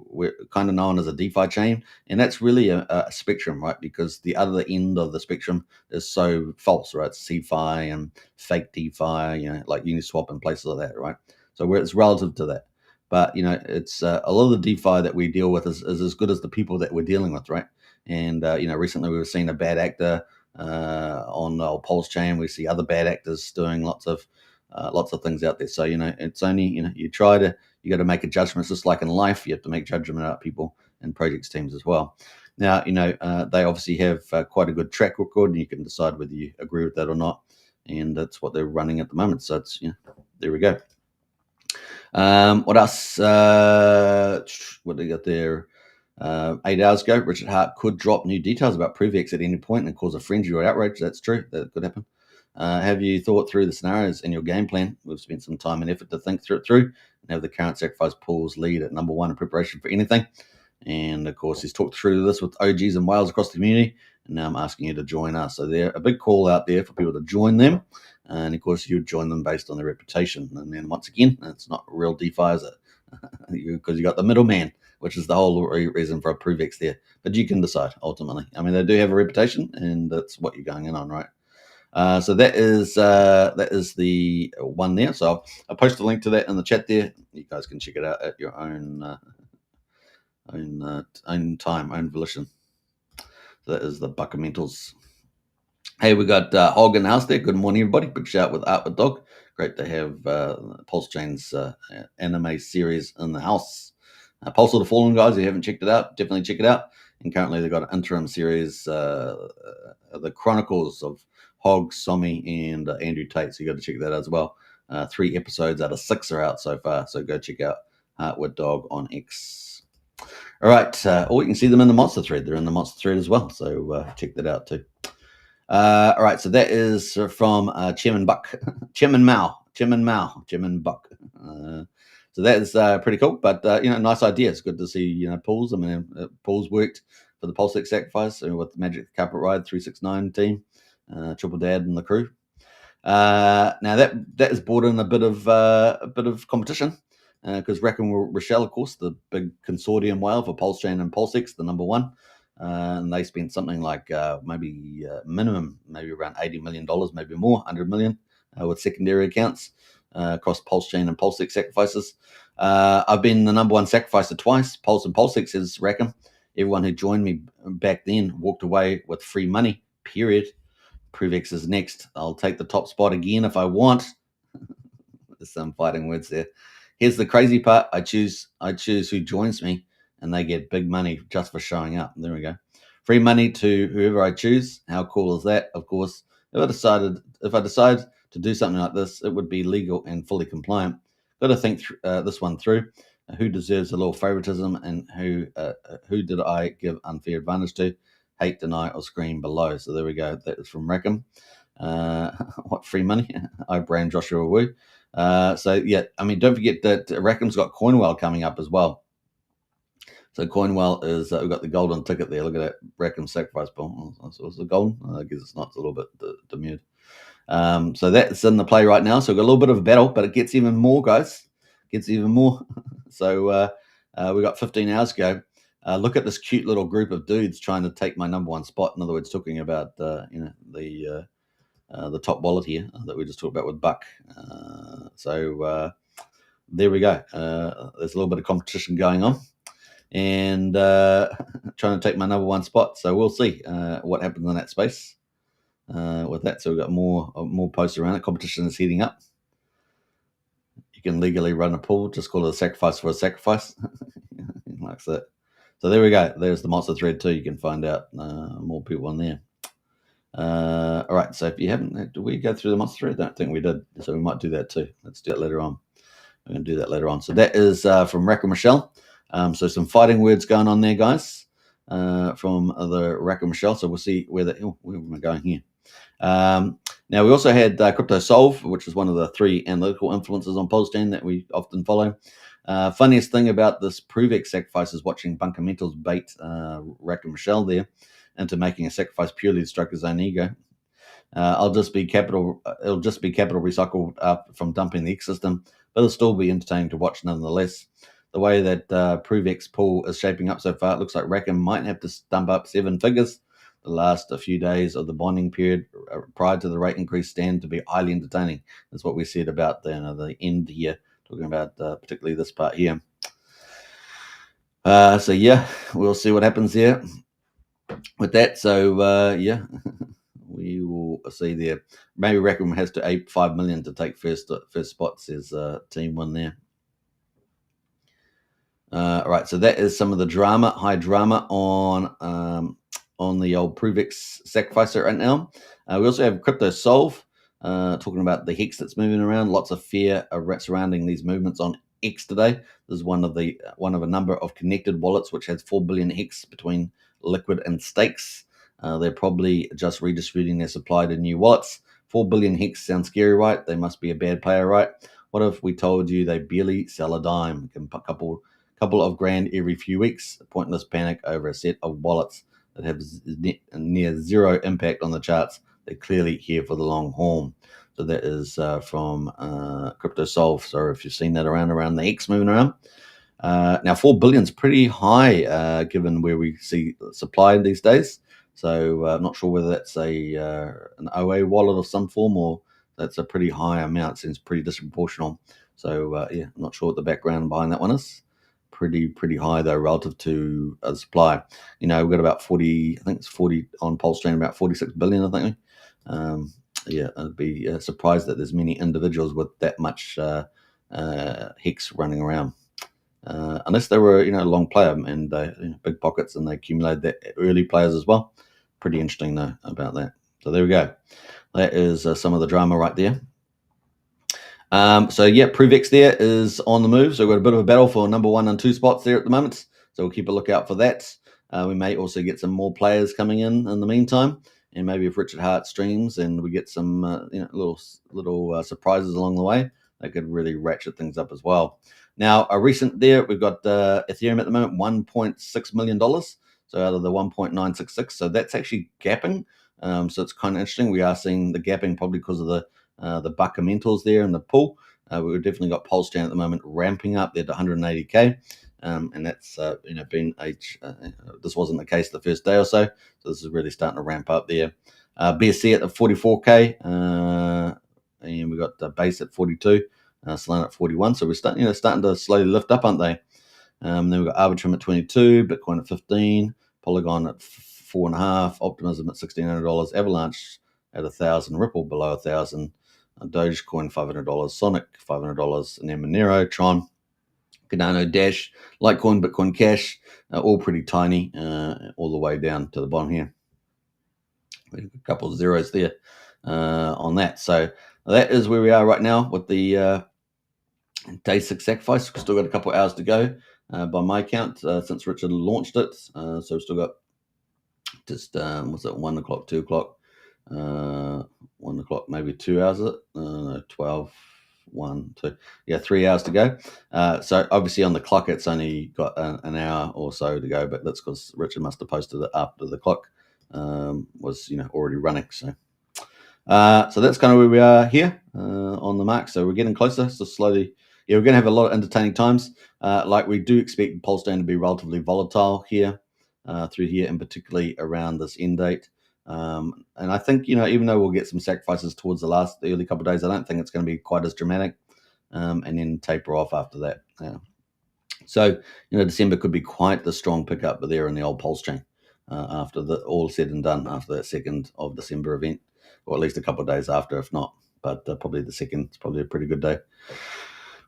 Speaker 2: we're kind of known as a DeFi chain, and that's really a spectrum, right? Because the other end of the spectrum is so false, right? It's CeFi and fake DeFi, like Uniswap and places like that, right? So it's relative to that. But, it's a lot of the DeFi that we deal with is as good as the people that we're dealing with, right? And, recently we were seeing a bad actor on PulseChain. We see other bad actors doing lots of lots of things out there. So, it's only, you got to make a judgment. It's just like in life, you have to make judgment about people and projects teams as well. Now, they obviously have quite a good track record, and you can decide whether you agree with that or not. And that's what they're running at the moment. So it's, there we go. What else? What do they got there? 8 hours ago, Richard Hart could drop new details about ProveX at any point and cause a frenzy or outrage. That's true. That could happen. Have you thought through the scenarios in your game plan? We've spent some time and effort to think through and have the current sacrifice pools lead at number one in preparation for anything. And of course, he's talked through this with OGs and whales across the community. And now I'm asking you to join us. So they're a big call out there for people to join them. And of course, you join them based on their reputation. And then once again, it's not real DeFi, is it? Because you got the middleman, which is the whole reason for a ProveX there. But you can decide ultimately. I mean, they do have a reputation, and that's what you're going in on, right? So that is the one there. So I'll post a link to that in the chat there. You guys can check it out at your own time, own volition. So that is the Buckamentals. Hey, we got Hog in the house there. Good morning, everybody. Big shout with Art with Dog. Great to have PulseChain's anime series in the house. Pulse of the Fallen, guys, if you haven't checked it out, definitely check it out. And currently they've got an interim series, the Chronicles of Hog, Somi, and Andrew Tate. So you got to check that out as well. 3 episodes out of 6 are out so far. So go check out Art with Dog on X. All right. Or you can see them in the Monster thread. They're in the Monster thread as well. So check that out too. All right, so that is from Chairman Buck, Chairman Buck. So that is pretty cool, but nice idea. It's good to see pools. I mean, pools worked for the PulseX sacrifice with the Magic Carpet Ride 369 team, Triple Dad and the crew. Now that has brought in a bit of competition because Rackham Rochelle, of course, the big consortium whale for PulseChain and PulseX, the number one. And they spent something like minimum, maybe around $80 million, maybe more, 100 million with secondary accounts across PulseChain and PulseX sacrifices. I've been the number one sacrificer twice. Pulse and PulseX is Rackham. Everyone who joined me back then walked away with free money, period. ProveX is next. I'll take the top spot again if I want. There's some fighting words there. Here's the crazy part. I choose who joins me, and they get big money just for showing up. There we go. Free money to whoever I choose. How cool is that? Of course, if I decide to do something like this, it would be legal and fully compliant. Got to think this one through. Who deserves a little favoritism, and who did I give unfair advantage to? Hate, deny, or scream below. So there we go. That is from Rackham. What free money? I brand Joshua Wu. So yeah, I mean, don't forget that Rackham's got Coinwell coming up as well. So Coinwell is, we've got the golden ticket there. Look at that, Rackham sacrifice pool. So it's the golden? I guess it's not. It's a little bit demurred. So that's in the play right now. So we've got a little bit of a battle, but it gets even more, guys. Gets even more. So we got 15 hours ago. Look at this cute little group of dudes trying to take my number one spot. In other words, talking about the top wallet here that we just talked about with Buck. So there we go. There's a little bit of competition going on, and trying to take my number one spot. So we'll see what happens in that space with that. So we've got more posts around it. Competition is heating up. You can legally run a pool. Just call it a sacrifice for a sacrifice. Like that. So there we go. There's the monster thread too. You can find out more people in there. All right. So if you haven't, did we go through the monster thread? I don't think we did. So we might do that too. Let's do it later on. We're going to do that later on. So that is from Rackham Michelle. So some fighting words going on there, guys, from the Rackham Michelle. So we'll see where we're going here. Now we also had Crypto Solve, which is one of the 3 analytical influencers on PulseChain that we often follow. Funniest thing about this ProveX sacrifice is watching Bunkermentals bait Rackham Michelle there into making a sacrifice purely to stroke his own ego. It'll just be capital recycled up from dumping the ecosystem, but it'll still be entertaining to watch nonetheless. The way that ProveX pool is shaping up so far, it looks like Rackham might have to stump up 7 figures. The last few days of the bonding period prior to the rate increase stand to be highly entertaining. That's what we said about the end here, talking about particularly this part here. So yeah, we'll see what happens there with that. So yeah, we will see there. Maybe Rackham has to ape 5 million to take first spot, says Team One there. All right, so that is some of the drama, high drama on the old ProveX sacrificer right now. We also have Crypto Solve talking about the hex that's moving around. Lots of fear surrounding these movements on X today. This is one of a number of connected wallets which has 4 billion hex between liquid and stakes. They're probably just redistributing their supply to new wallets. 4 billion hex sounds scary, right? They must be a bad player, right? What if we told you they barely sell a dime? A couple of grand every few weeks. Pointless panic over a set of wallets that have near zero impact on the charts. They're clearly here for the long haul. So that is from Crypto Solve. So if you've seen that around the X moving around. Now 4 billion is pretty high given where we see supply these days. So I'm not sure whether that's an OA wallet of some form or that's a pretty high amount. Seems pretty disproportional. So yeah, I'm not sure what the background behind that one is. Pretty high though relative to supply. We've got about 40. I think it's 40 on PulseChain, about 46 billion. I think. Yeah, I'd be surprised that there's many individuals with that much hex running around, unless they were a long player and big pockets and they accumulated that early players as well. Pretty interesting though about that. So there we go. That is some of the drama right there. So yeah, ProveX there is on the move. So we've got a bit of a battle for number 1 and 2 spots there at the moment. So we'll keep a lookout for that. We may also get some more players coming in the meantime, and maybe if Richard Hart streams and we get some little surprises along the way, that could really ratchet things up as well. Now a recent there, we've got Ethereum at the moment, $1.6 million. So out of the 1.966, so that's actually gapping. So it's kind of interesting. We are seeing the gapping probably because of the buckamentals there in the pool. We've definitely got PulseChain at the moment ramping up there to 180k, and that's been this wasn't the case the first day or so. So this is really starting to ramp up there. BSC at the 44k, and we got the base at 42, Solana at 41. So we're starting to slowly lift up, aren't they? Then we've got Arbitrum at 22, Bitcoin at 15, Polygon at 4.5, Optimism at $1,600, Avalanche at 1,000, Ripple below 1,000. Dogecoin $500, Sonic $500, and then Monero, Tron, Cardano, Dash, Litecoin, Bitcoin Cash, all pretty tiny, all the way down to the bottom here. A couple of zeros there on that. So that is where we are right now with the day 6 sacrifice. We've still got a couple of hours to go by my count since Richard launched it. So we've still got just, 1 o'clock, 2 o'clock? 1 o'clock, maybe 2 hours of it. 12, 1, 2. Yeah, 3 hours to go. So obviously on the clock, it's only got an hour or so to go, but that's because Richard must have posted it after the clock was already running. So that's kind of where we are here on the mark. So we're getting closer. So slowly, yeah, we're going to have a lot of entertaining times. Like we do expect PulseChain to be relatively volatile here through here, and particularly around this end date. And I think, even though we'll get some sacrifices towards the early couple of days, I don't think it's going to be quite as dramatic, and then taper off after that. Yeah. So, December could be quite the strong pickup there in the old PulseChain after all said and done, after that 2nd of December event, or at least a couple of days after, if not. But probably the 2nd is probably a pretty good day.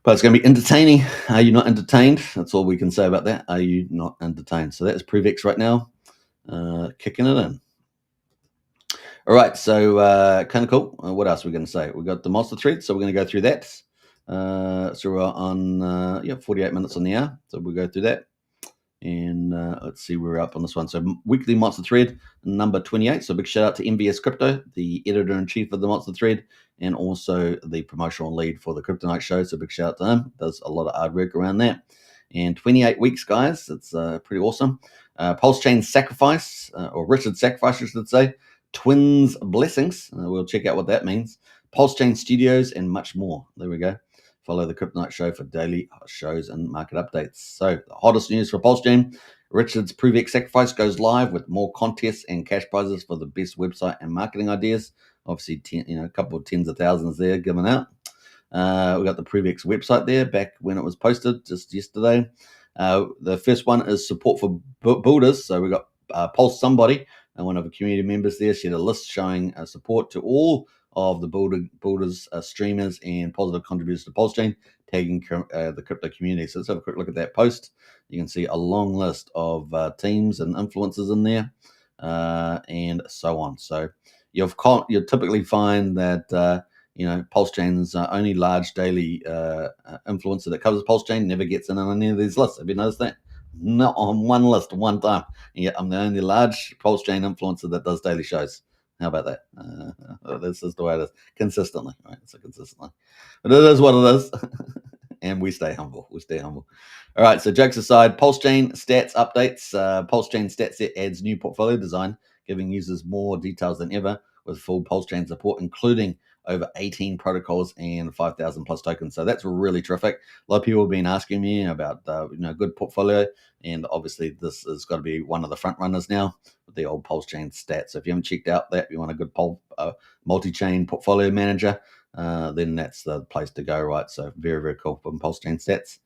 Speaker 2: But it's going to be entertaining. Are you not entertained? That's all we can say about that. Are you not entertained? So that's ProveX right now, kicking it in. All right, so kind of cool. What else are we going to say? We've got the monster thread, so we're going to go through that. So we're on 48 minutes on the hour, so we'll go through that. And let's see where we're up on this one. So weekly monster thread, number 28. So big shout out to MVS Crypto, the editor-in-chief of the monster thread, and also the promotional lead for the Crypto Night show. So big shout out to him. Does a lot of hard work around that. And 28 weeks, guys. It's pretty awesome. PulseChain sacrifice, or Richard sacrifice, I should say. Twins blessings. We'll check out what that means. PulseChain Studios and much more. There we go. Follow the Crypto Night show for daily shows and market updates. So the hottest news for PulseChain: Richard's ProveX sacrifice goes live with more contests and cash prizes for the best website and marketing ideas. Obviously, a couple of tens of thousands there given out. We got the ProveX website there back when it was posted just yesterday. The first one is support for builders. So we got Pulse Somebody, one of the community members there, shared a list showing support to all of the builders, streamers, and positive contributors to PulseChain, tagging the crypto community. So let's have a quick look at that post. You can see a long list of teams and influencers in there, and so on. So you'll typically find that PulseChain's only large daily influencer that covers PulseChain never gets in on any of these lists. Have you noticed that? Not on one list one time. And yet I'm the only large PulseChain influencer that does daily shows. How about that? This is the way it is. Consistently, right? So consistently. But it is what it is. And we stay humble. All right, so jokes aside, PulseChain stats updates. PulseChain stats set adds new portfolio design, giving users more details than ever with full PulseChain support, including over 18 protocols and 5,000 plus tokens. So that's really terrific. A lot of people have been asking me about good portfolio, and obviously this has got to be one of the front runners now with the old PulseChain stats. So if you haven't checked out that, you want a good multi-chain portfolio manager, then that's the place to go, right? So very, very cool from PulseChain stats.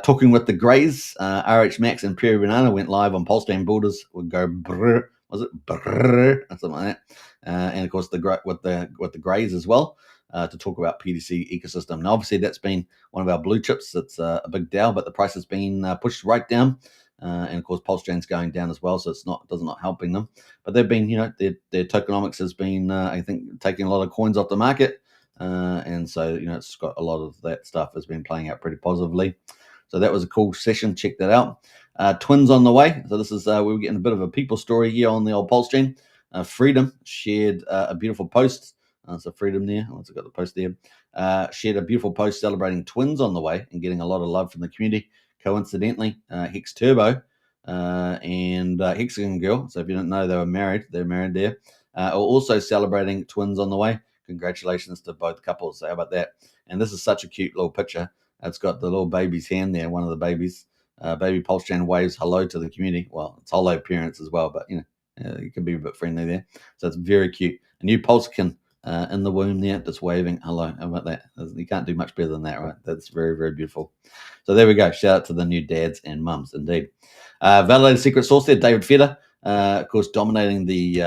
Speaker 2: Talking with the Greys, RH Max and Prairie Banana went live on PulseChain Builders. Would go brr, was it brr, or something like that? And of course with the Greys as well, to talk about PDC ecosystem. Now obviously that's been one of our blue chips. It's a big DAO, but the price has been pushed right down. And of course, PulseChain's going down as well, so it's not helping them. But they've been, their tokenomics has been, I think, taking a lot of coins off the market, and so it's got a lot of that stuff has been playing out pretty positively. So that was a cool session. Check that out. Twins on the way. So this is we were getting a bit of a people story here on the old PulseChain. Freedom shared a beautiful post. So Freedom there. Once I got the post there, shared a beautiful post celebrating twins on the way and getting a lot of love from the community. Coincidentally, Hex Turbo and Hexagon Girl. So if you don't know, they're married there. Are also celebrating twins on the way. Congratulations to both couples. So how about that? And this is such a cute little picture. It's got the little baby's hand there, one of the babies. Baby PulseChain waves hello to the community. Well, it's hello parents as well, but you can be a bit friendly there. So it's very cute. A new Pulsekin in the womb there, just waving hello. How about that? You can't do much better than that, right? That's very, very beautiful. So there we go. Shout out to the new dads and mums, indeed. Validated secret source there, David Feder, of course, dominating the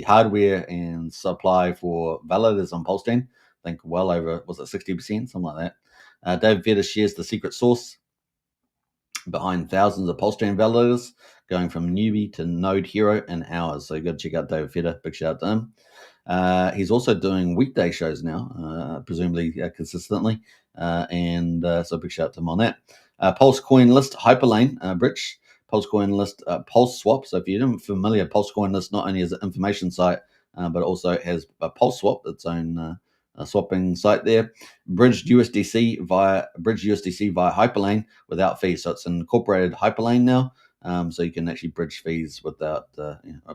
Speaker 2: hardware and supply for validators on PulseChain. I think well over, was it 60%, something like that. David Feder shares the secret source behind thousands of PulseChain validators, going from newbie to node hero in hours. So you got to check out David Feder. Big shout out to him. He's also doing weekday shows now, presumably consistently, and so big shout out to him on that. PulseCoin list Hyperlane bridge, PulseCoin list Pulse Swap. So if you're not familiar, PulseCoin list not only is an information site, but also has a Pulse Swap, its own swapping site there. Bridged USDC via Hyperlane without fees. So it's an incorporated Hyperlane now. So you can actually bridge fees without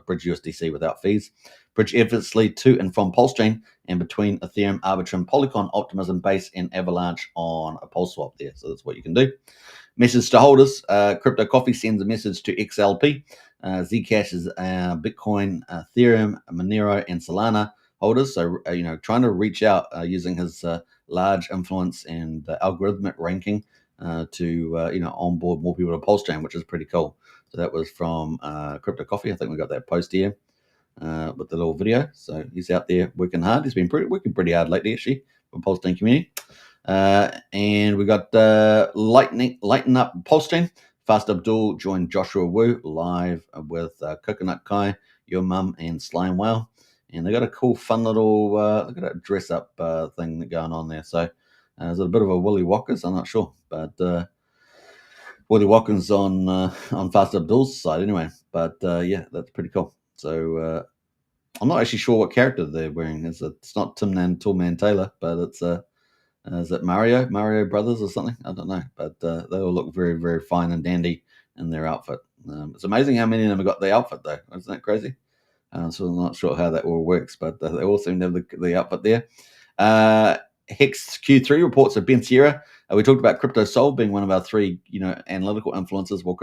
Speaker 2: bridge USDC without fees. Bridge effortlessly to and from PulseChain and between Ethereum, Arbitrum, Polygon, Optimism, Base, and Avalanche on a Pulse Swap there. So that's what you can do. Message to holders. Crypto Coffee sends a message to XLP. Zcash is Bitcoin, Ethereum, Monero, and Solana holders. So trying to reach out using his large influence and algorithmic ranking to onboard more people to PulseChain, which is pretty cool. So that was from Crypto Coffee. I think we got that post here with the little video. So he's out there working hard. He's been working pretty hard lately, actually, for PulseChain community. And we got Lighten Up PulseChain. Fast Abdul joined Joshua Wu live with Coconut Kai, Your Mum, and Slime Whale. And they got a cool, fun little look at that dress up thing going on there. So is it a bit of a Willy Wonka's? I'm not sure, but Willy Wonka's on Fast Abdul's side anyway. But yeah, that's pretty cool. So I'm not actually sure what character they're wearing. It's not Toolman Taylor, but it's is it Mario Brothers or something? I don't know, but they all look very, very fine and dandy in their outfit. It's amazing how many of them have got the outfit though. Isn't that crazy? So I'm not sure how that all works, but they all seem to have the outfit there. Hex Q3 reports of Ben Sierra. We talked about Crypto Soul being one of our three, analytical influencers. Well,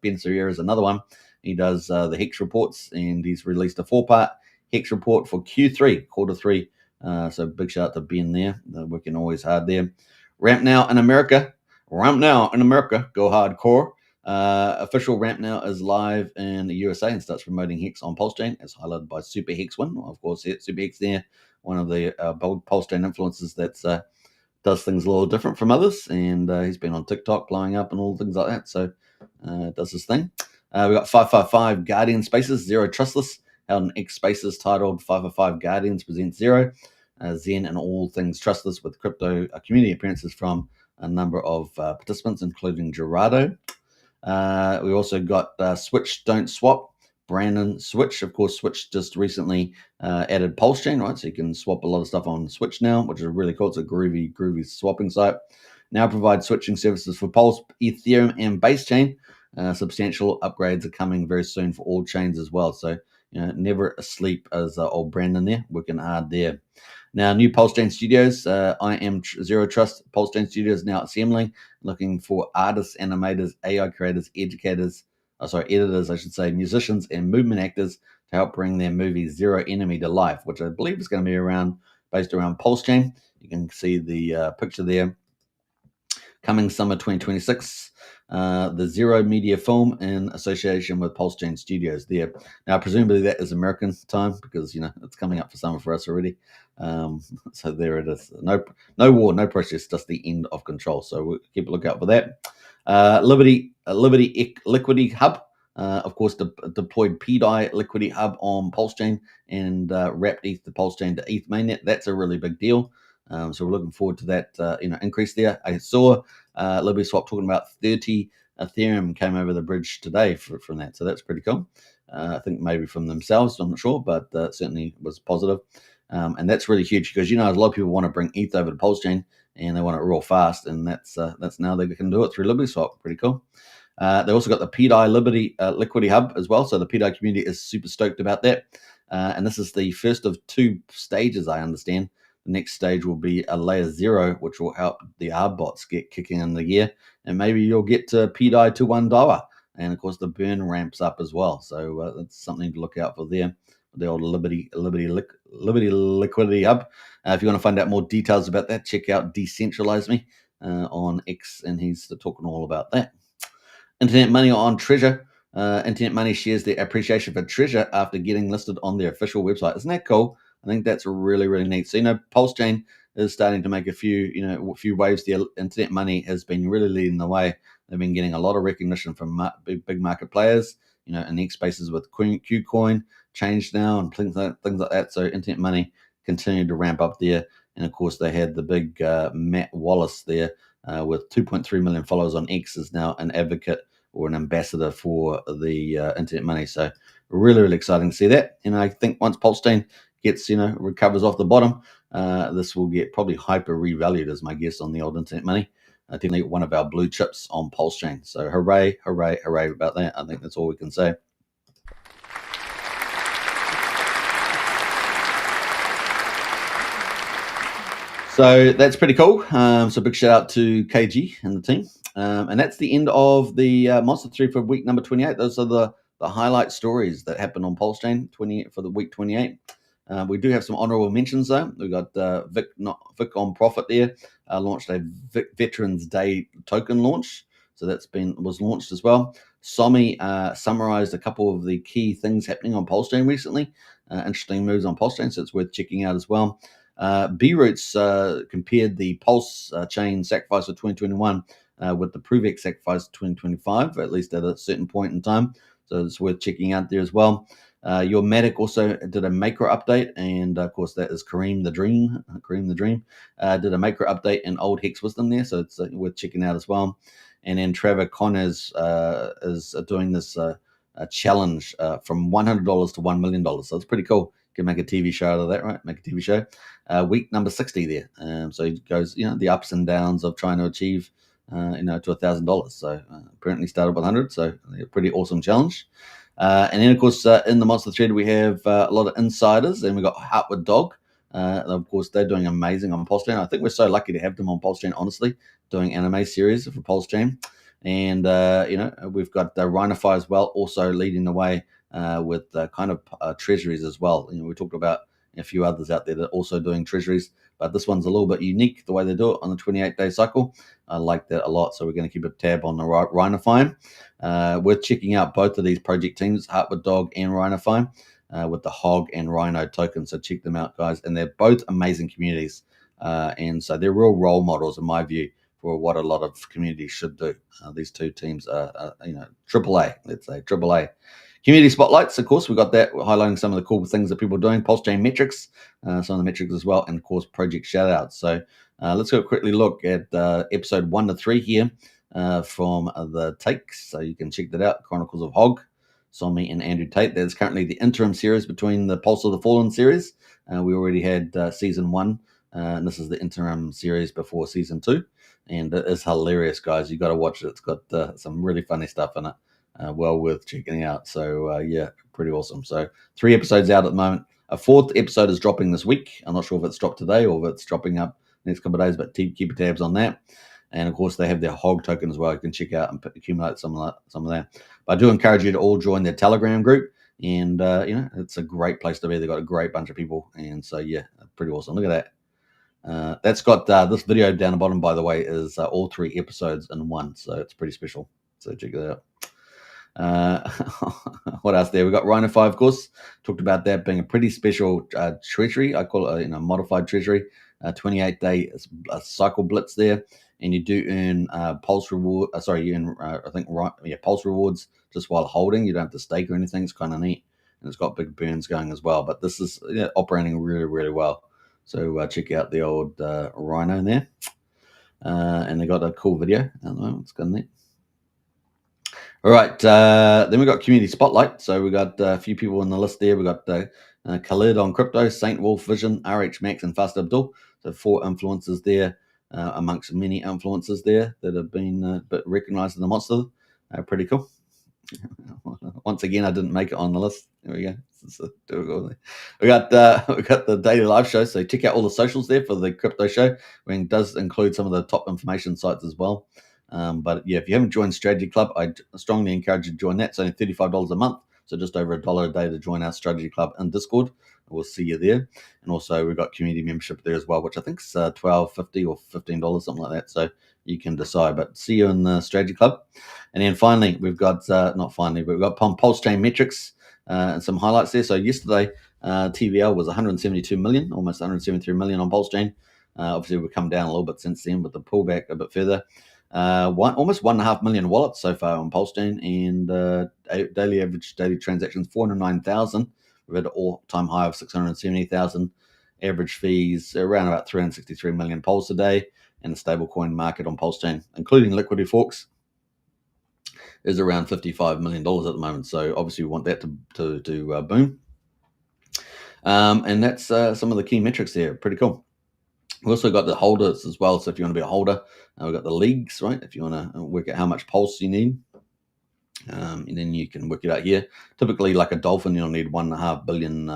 Speaker 2: Ben Sierra is another one. He does the Hex reports, and he's released a 4-part Hex report for Q3, Q3. So big shout out to Ben there. Working always hard there. Ramp now in America. Go hardcore. Official ramp now is live in the USA and starts promoting Hex on PulseChain, as highlighted by Super Hex1. Of course, Super Hex there, one of the PulseChain influencers that does things a little different from others, and he's been on TikTok blowing up and all things like that, so does his thing. We got 555 Guardian Spaces, Zero Trustless, held in X Spaces, titled 555 Guardians Present Zero, Zen and all things trustless, with crypto community appearances from a number of participants, including Gerardo. We also got Switch Don't Swap, Brandon Switch. Of course, Switch just recently added PulseChain, right? So you can swap a lot of stuff on Switch now, which is really cool. It's a groovy swapping site. Now provides switching services for Pulse, Ethereum, and Base Chain. Substantial upgrades are coming very soon for all chains as well. So, never asleep as old Brandon there, working hard there. Now, new PulseChain Studios. I am Zero Trust. PulseChain Studios now assembling, looking for artists, animators, AI creators, editors, I should say, musicians, and movement actors to help bring their movie Zero Enemy to life, which I believe is going to be based around PulseChain. You can see the picture there. Coming summer 2026, the Zero Media film in association with PulseChain Studios there. Now, presumably that is American time because, it's coming up for summer for us already. So there it is. No war, no pressures, just the end of control. So we'll keep a lookout for that. Liberty Liquidity Hub, of course, deployed PDI Liquidity Hub on PulseChain and wrapped ETH to PulseChain to ETH mainnet. That's a really big deal. So we're looking forward to that, increase there. I saw Liberty Swap talking about 30 Ethereum came over the bridge today from that. So that's pretty cool. I think maybe from themselves, I'm not sure, but certainly was positive. And that's really huge because, a lot of people want to bring ETH over to PulseChain and they want it real fast. And that's now they can do it through Liberty Swap. Pretty cool. They also got the PDI Liquidity Hub as well. So the PDI community is super stoked about that. And this is the first of two stages, I understand. The next stage will be a layer 0, which will help the ARB bots get kicking in the gear. And maybe you'll get to PDI to $1. And of course, the burn ramps up as well. So that's something to look out for there. The old Liberty Liquidity Hub. If you want to find out more details about that, check out Decentralize Me on X, and he's talking all about that. Internet Money on Treasure. Internet Money shares their appreciation for Treasure after getting listed on their official website. Isn't that cool? I think that's really, really neat. So, PulseChain is starting to make a few waves there. Internet Money has been really leading the way. They've been getting a lot of recognition from big market players, in the spaces with Qcoin, Change Now, and things like that. So Internet Money continued to ramp up there. And of course, they had the big Matt Wallace there with 2.3 million followers on X, is now an advocate or an ambassador for the Internet Money. So really, really exciting to see that. And I think once PulseChain gets, recovers off the bottom, this will get probably hyper revalued, as my guess on the old Internet Money. Definitely one of our blue chips on PulseChain. So hooray, hooray, hooray about that. I think that's all we can say. So that's pretty cool. So big shout out to KG and the team. And that's the end of the Monster 3 for week number 28. Those are the highlight stories that happened on PulseChain for the week 28. We do have some honorable mentions though. We got Vic on Profit there, launched a Veterans Day token launch. So that's was launched as well. Somi summarized a couple of the key things happening on PulseChain recently. Interesting moves on PulseChain, so it's worth checking out as well. B-Roots compared the PulseChain sacrifice for 2021 with the ProveX sacrifice of 2025, at least at a certain point in time. So it's worth checking out there as well. Your Matic also did a macro update, and of course that is Kareem the Dream. Did a macro update in Old Hex Wisdom there, so it's worth checking out as well. And then Trevor Connors is doing this challenge from $100 to $1 million. So it's pretty cool. You can make a TV show out of that, right? Make a TV show. Week number 60 there. So it goes, the ups and downs of trying to achieve, to $1,000. So apparently started with 100. So a pretty awesome challenge. And then, of course, in the Monster thread, we have a lot of insiders, and we got Heartwood Dog. Of course, they're doing amazing on PulseChain. I think we're so lucky to have them on PulseChain, honestly, doing anime series for PulseChain. And, we've got Rhinify as well, also leading the way with kind of treasuries as well. We talked about a few others out there that are also doing treasuries. but this one's a little bit unique the way they do it on the 28-day cycle. I like that a lot, so we're going to keep a tab on the Rhinofine. We're checking out both of these project teams, Heartwood Dog and Rhinofine, with the Hog and Rhino tokens. So check them out, guys, and they're both amazing communities, and so they're real role models in my view for what a lot of communities should do. These two teams are, AAA, let's say, AAA. Community spotlights, of course, we got that. We're highlighting some of the cool things that people are doing. PulseChain metrics, some of the metrics as well, and of course, project shoutouts. So let's go quickly look at episode 1 to 3 here from the takes. So you can check that out. Chronicles of Hog, Somi and Andrew Tate. There's currently the interim series between the Pulse of the Fallen series. We already had season 1, and this is the interim series before season 2. And it is hilarious, guys. You got to watch it. It's got some really funny stuff in it. Well worth checking out. So yeah, pretty awesome. So 3 episodes out at the moment. A 4th episode is dropping this week. I'm not sure if it's dropped today or if it's dropping up next couple of days, but keep your tabs on that. And of course, they have their Hog token as well. You can check out and accumulate some of that. But I do encourage you to all join their Telegram group. And it's a great place to be. They've got a great bunch of people. And so yeah, pretty awesome. Look at that. That's got this video down the bottom, by the way, is all 3 episodes in one. So it's pretty special. So check it out. What else there? We got Rhino5, of course. Talked about that being a pretty special treasury. I call it a modified treasury. 28-day cycle blitz there, and you do earn pulse reward. You earn pulse rewards just while holding. You don't have to stake or anything. It's kind of neat, and it's got big burns going as well. But this is operating really, really well. So check out the old Rhino there, and they got a cool video at the moment. It's kind of neat. All right, then we got Community Spotlight. So we got a few people on the list there. We got Khalid on crypto, Saint Wolf Vision, RH Max, and Fast Abdul. So 4 influencers there, amongst many influencers there that have been recognized in the monster. Pretty cool. Once again, I didn't make it on the list. There we go. We got the daily live show. So check out all the socials there for the crypto show. It does include some of the top information sites as well. But yeah, if you haven't joined Strategy Club, I strongly encourage you to join that. It's only $35 a month, so just over $1 a day to join our Strategy Club in Discord. We'll see you there. And also we've got community membership there as well, which I think is $12.50 or $15, something like that. So you can decide. But see you in the Strategy Club. And then finally, we've got we've got PulseChain metrics and some highlights there. So yesterday, TVL was 172 million, almost 173 million on PulseChain. Obviously, we've come down a little bit since then with the pullback a bit further. Almost 1.5 million wallets so far on PulseChain, and daily average daily transactions 409,000. We've had an all-time high of 670,000. Average fees around about 363 million Pulse a day, and the stablecoin market on PulseChain, including liquidity forks, is around $55 million at the moment. So obviously we want that to boom. And that's some of the key metrics there. Pretty cool. We also got the holders as well. So if you want to be a holder, we've got the leagues, right? If you want to work out how much pulse you need, and then you can work it out here. Typically, like a dolphin, you'll need 1.5 billion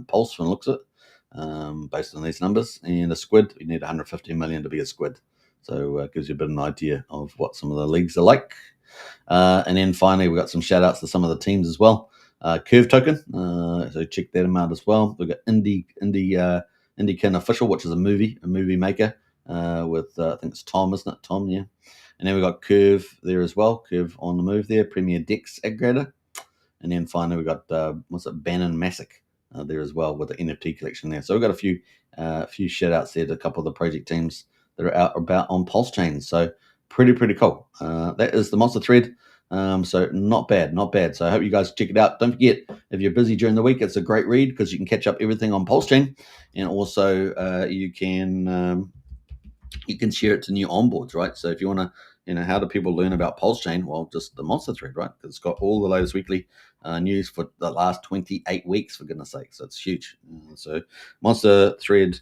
Speaker 2: pulse from the looks of it, based on these numbers. And a squid, you need 150 million to be a squid. So it gives you a bit of an idea of what some of the leagues are like. And then finally, we've got some shout outs to some of the teams as well. Curve token, so check that out as well. We've got IndieKin Official, which is a movie maker with I think it's Tom, isn't it? Tom, yeah. And then we got Curve there as well. Curve on the move there. Premier Dex aggregator. And then finally we got Bannon Massic there as well with the NFT collection there. So we've got a few shout outs there to a couple of the project teams that are out about on PulseChain. So pretty cool. That is the monster thread. So not bad. So I hope you guys check it out. Don't forget, if you're busy during the week, it's a great read because you can catch up everything on PulseChain, and also you can share it to new onboards, right? So if you want to, how do people learn about PulseChain? Well, just the monster thread, right? Because it's got all the latest weekly news for the last 28 weeks, for goodness sake. So it's huge. So monster thread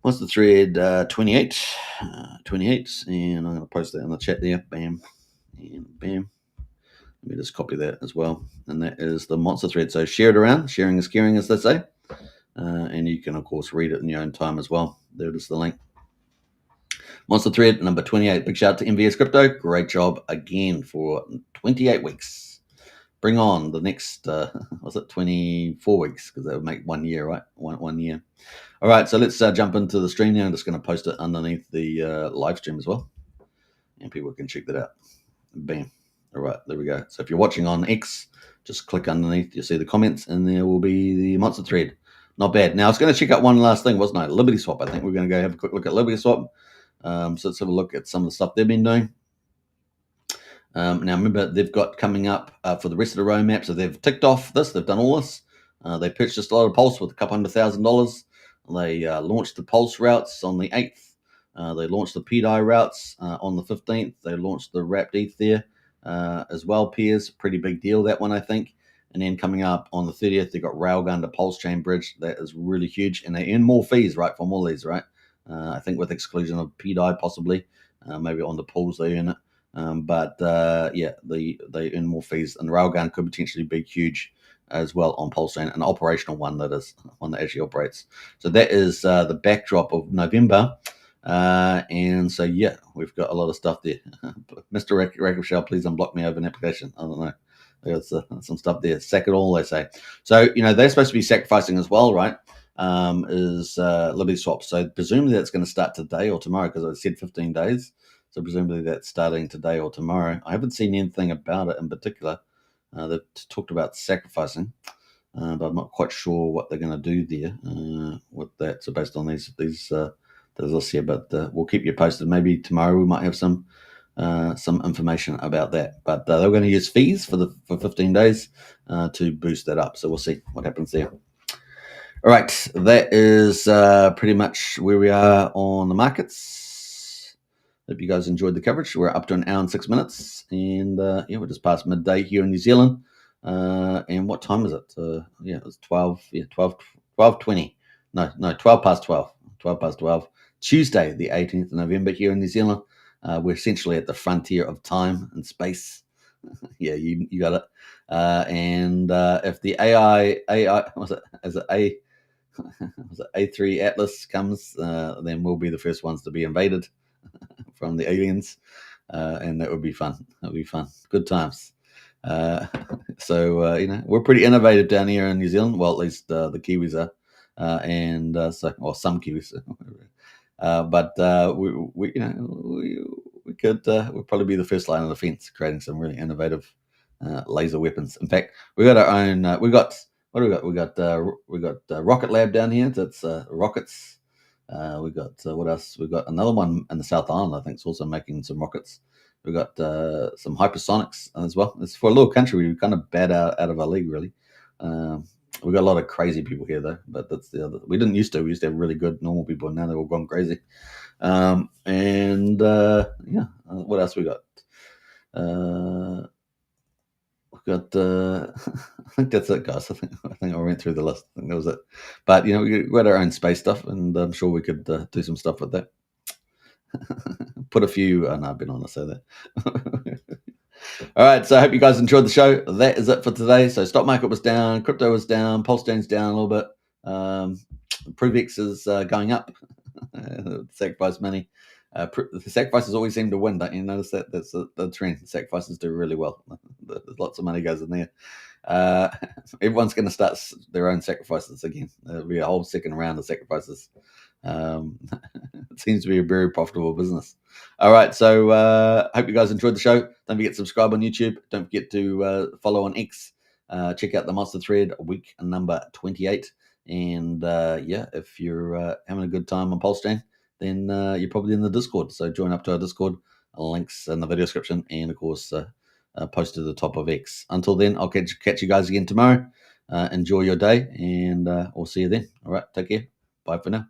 Speaker 2: 28, and I'm going to post that in the chat there. Bam. And bam. Let me just copy that as well. And that is the monster thread. So share it around. Sharing is caring, as they say. And you can, of course, read it in your own time as well. There it is, the link. Monster thread number 28. Big shout out to MVS Crypto. Great job again for 28 weeks. bring on the next, was it 24 weeks? Because that would make 1 year, right? One year. All right, so let's jump into the stream now. I'm just going to post it underneath the live stream as well, and people can check that out. Bam. All right, there we go. So if you're watching on X, just click underneath. You'll see the comments, and there will be the monster thread. Not bad. Now, I was going to check out one last thing, wasn't I? Liberty Swap. I think we're going to go have a quick look at Liberty Swap. So let's have a look at some of the stuff they've been doing. Now, remember, they've got coming up for the rest of the roadmap. So they've ticked off this. They've done all this. They purchased a lot of Pulse with a couple $100,000. They launched the Pulse routes on the 8th. They launched the PDI routes on the 15th. They launched the wrapped ETH there as well, peers. Pretty big deal, that one, I think. And then coming up on the 30th, they got Railgun to PulseChain bridge. That is really huge. And they earn more fees, right, from all these, right? I think with exclusion of PDI, possibly. Maybe on the pools they earn it. Yeah, they earn more fees. And the Railgun could potentially be huge as well on PulseChain, an operational one, that is, one that actually operates. So that is the backdrop of November. And so, yeah, we've got a lot of stuff there. Mr. Rackshell, please unblock me over an application. I don't know. There's some stuff there. Sack it all, they say. So, they're supposed to be sacrificing as well, right? Is Liberty Swap. So presumably that's going to start today or tomorrow, because I said 15 days. So presumably that's starting today or tomorrow. I haven't seen anything about it in particular. They've talked about sacrificing, but I'm not quite sure what they're going to do there with that. So based on these lists here, but we'll keep you posted. Maybe tomorrow we might have some information about that. But they're going to use fees for 15 days to boost that up. So we'll see what happens there. All right, that is pretty much where we are on the markets. Hope you guys enjoyed the coverage. We're up to 1 hour and 6 minutes, and yeah, we're just past midday here in New Zealand. And what time is it? Yeah, it was 12:20. No, 12 past 12. 12 past 12. Tuesday, the 18th of November here in New Zealand. We're essentially at the frontier of time and space. Yeah, you got it. And if the AI was it A3 Atlas comes, then we'll be the first ones to be invaded from the aliens, and that would be fun. That'd be fun. Good times. So we're pretty innovative down here in New Zealand. Well, at least the Kiwis are, and or some Kiwis. But we could we'll probably be the first line of defense, creating some really innovative laser weapons. In fact, we got our own. We got what do we got? We got Rocket Lab down here. That's rockets. We got what else? We got another one in the South Island. I think it's also making some rockets. We got some hypersonics as well. It's for a little country. We kind of bat out of our league, really. We got a lot of crazy people here, though. But that's the other. We didn't used to. We used to have really good normal people, and now they're all gone crazy. Yeah. What else we got? We got. I think that's it, guys. I think I went through the list. I think that was it. But we got our own space stuff, and I'm sure we could do some stuff with that. Put a few. Oh, no, I've been on to say that. All right, so I hope you guys enjoyed the show. That is it for today. So stock market was down, crypto was down, PulseChain's down a little bit. ProveX is going up. Sacrifice money. The sacrifices always seem to win, don't you notice that? That's the trend. The sacrifices do really well. There's lots of money goes in there. Everyone's going to start their own sacrifices again. There'll be a whole second round of sacrifices. It seems to be a very profitable business. All right, so hope you guys enjoyed the show. Don't forget to subscribe on YouTube. Don't forget to follow on X. Check out the Monster Thread, week number 28. And yeah, if you're having a good time on PulseChain, then you're probably in the Discord. So join up to our Discord. Links in the video description, and of course posted at the top of X. Until then, I'll catch you guys again tomorrow. Enjoy your day, and we'll see you then. All right, take care. Bye for now.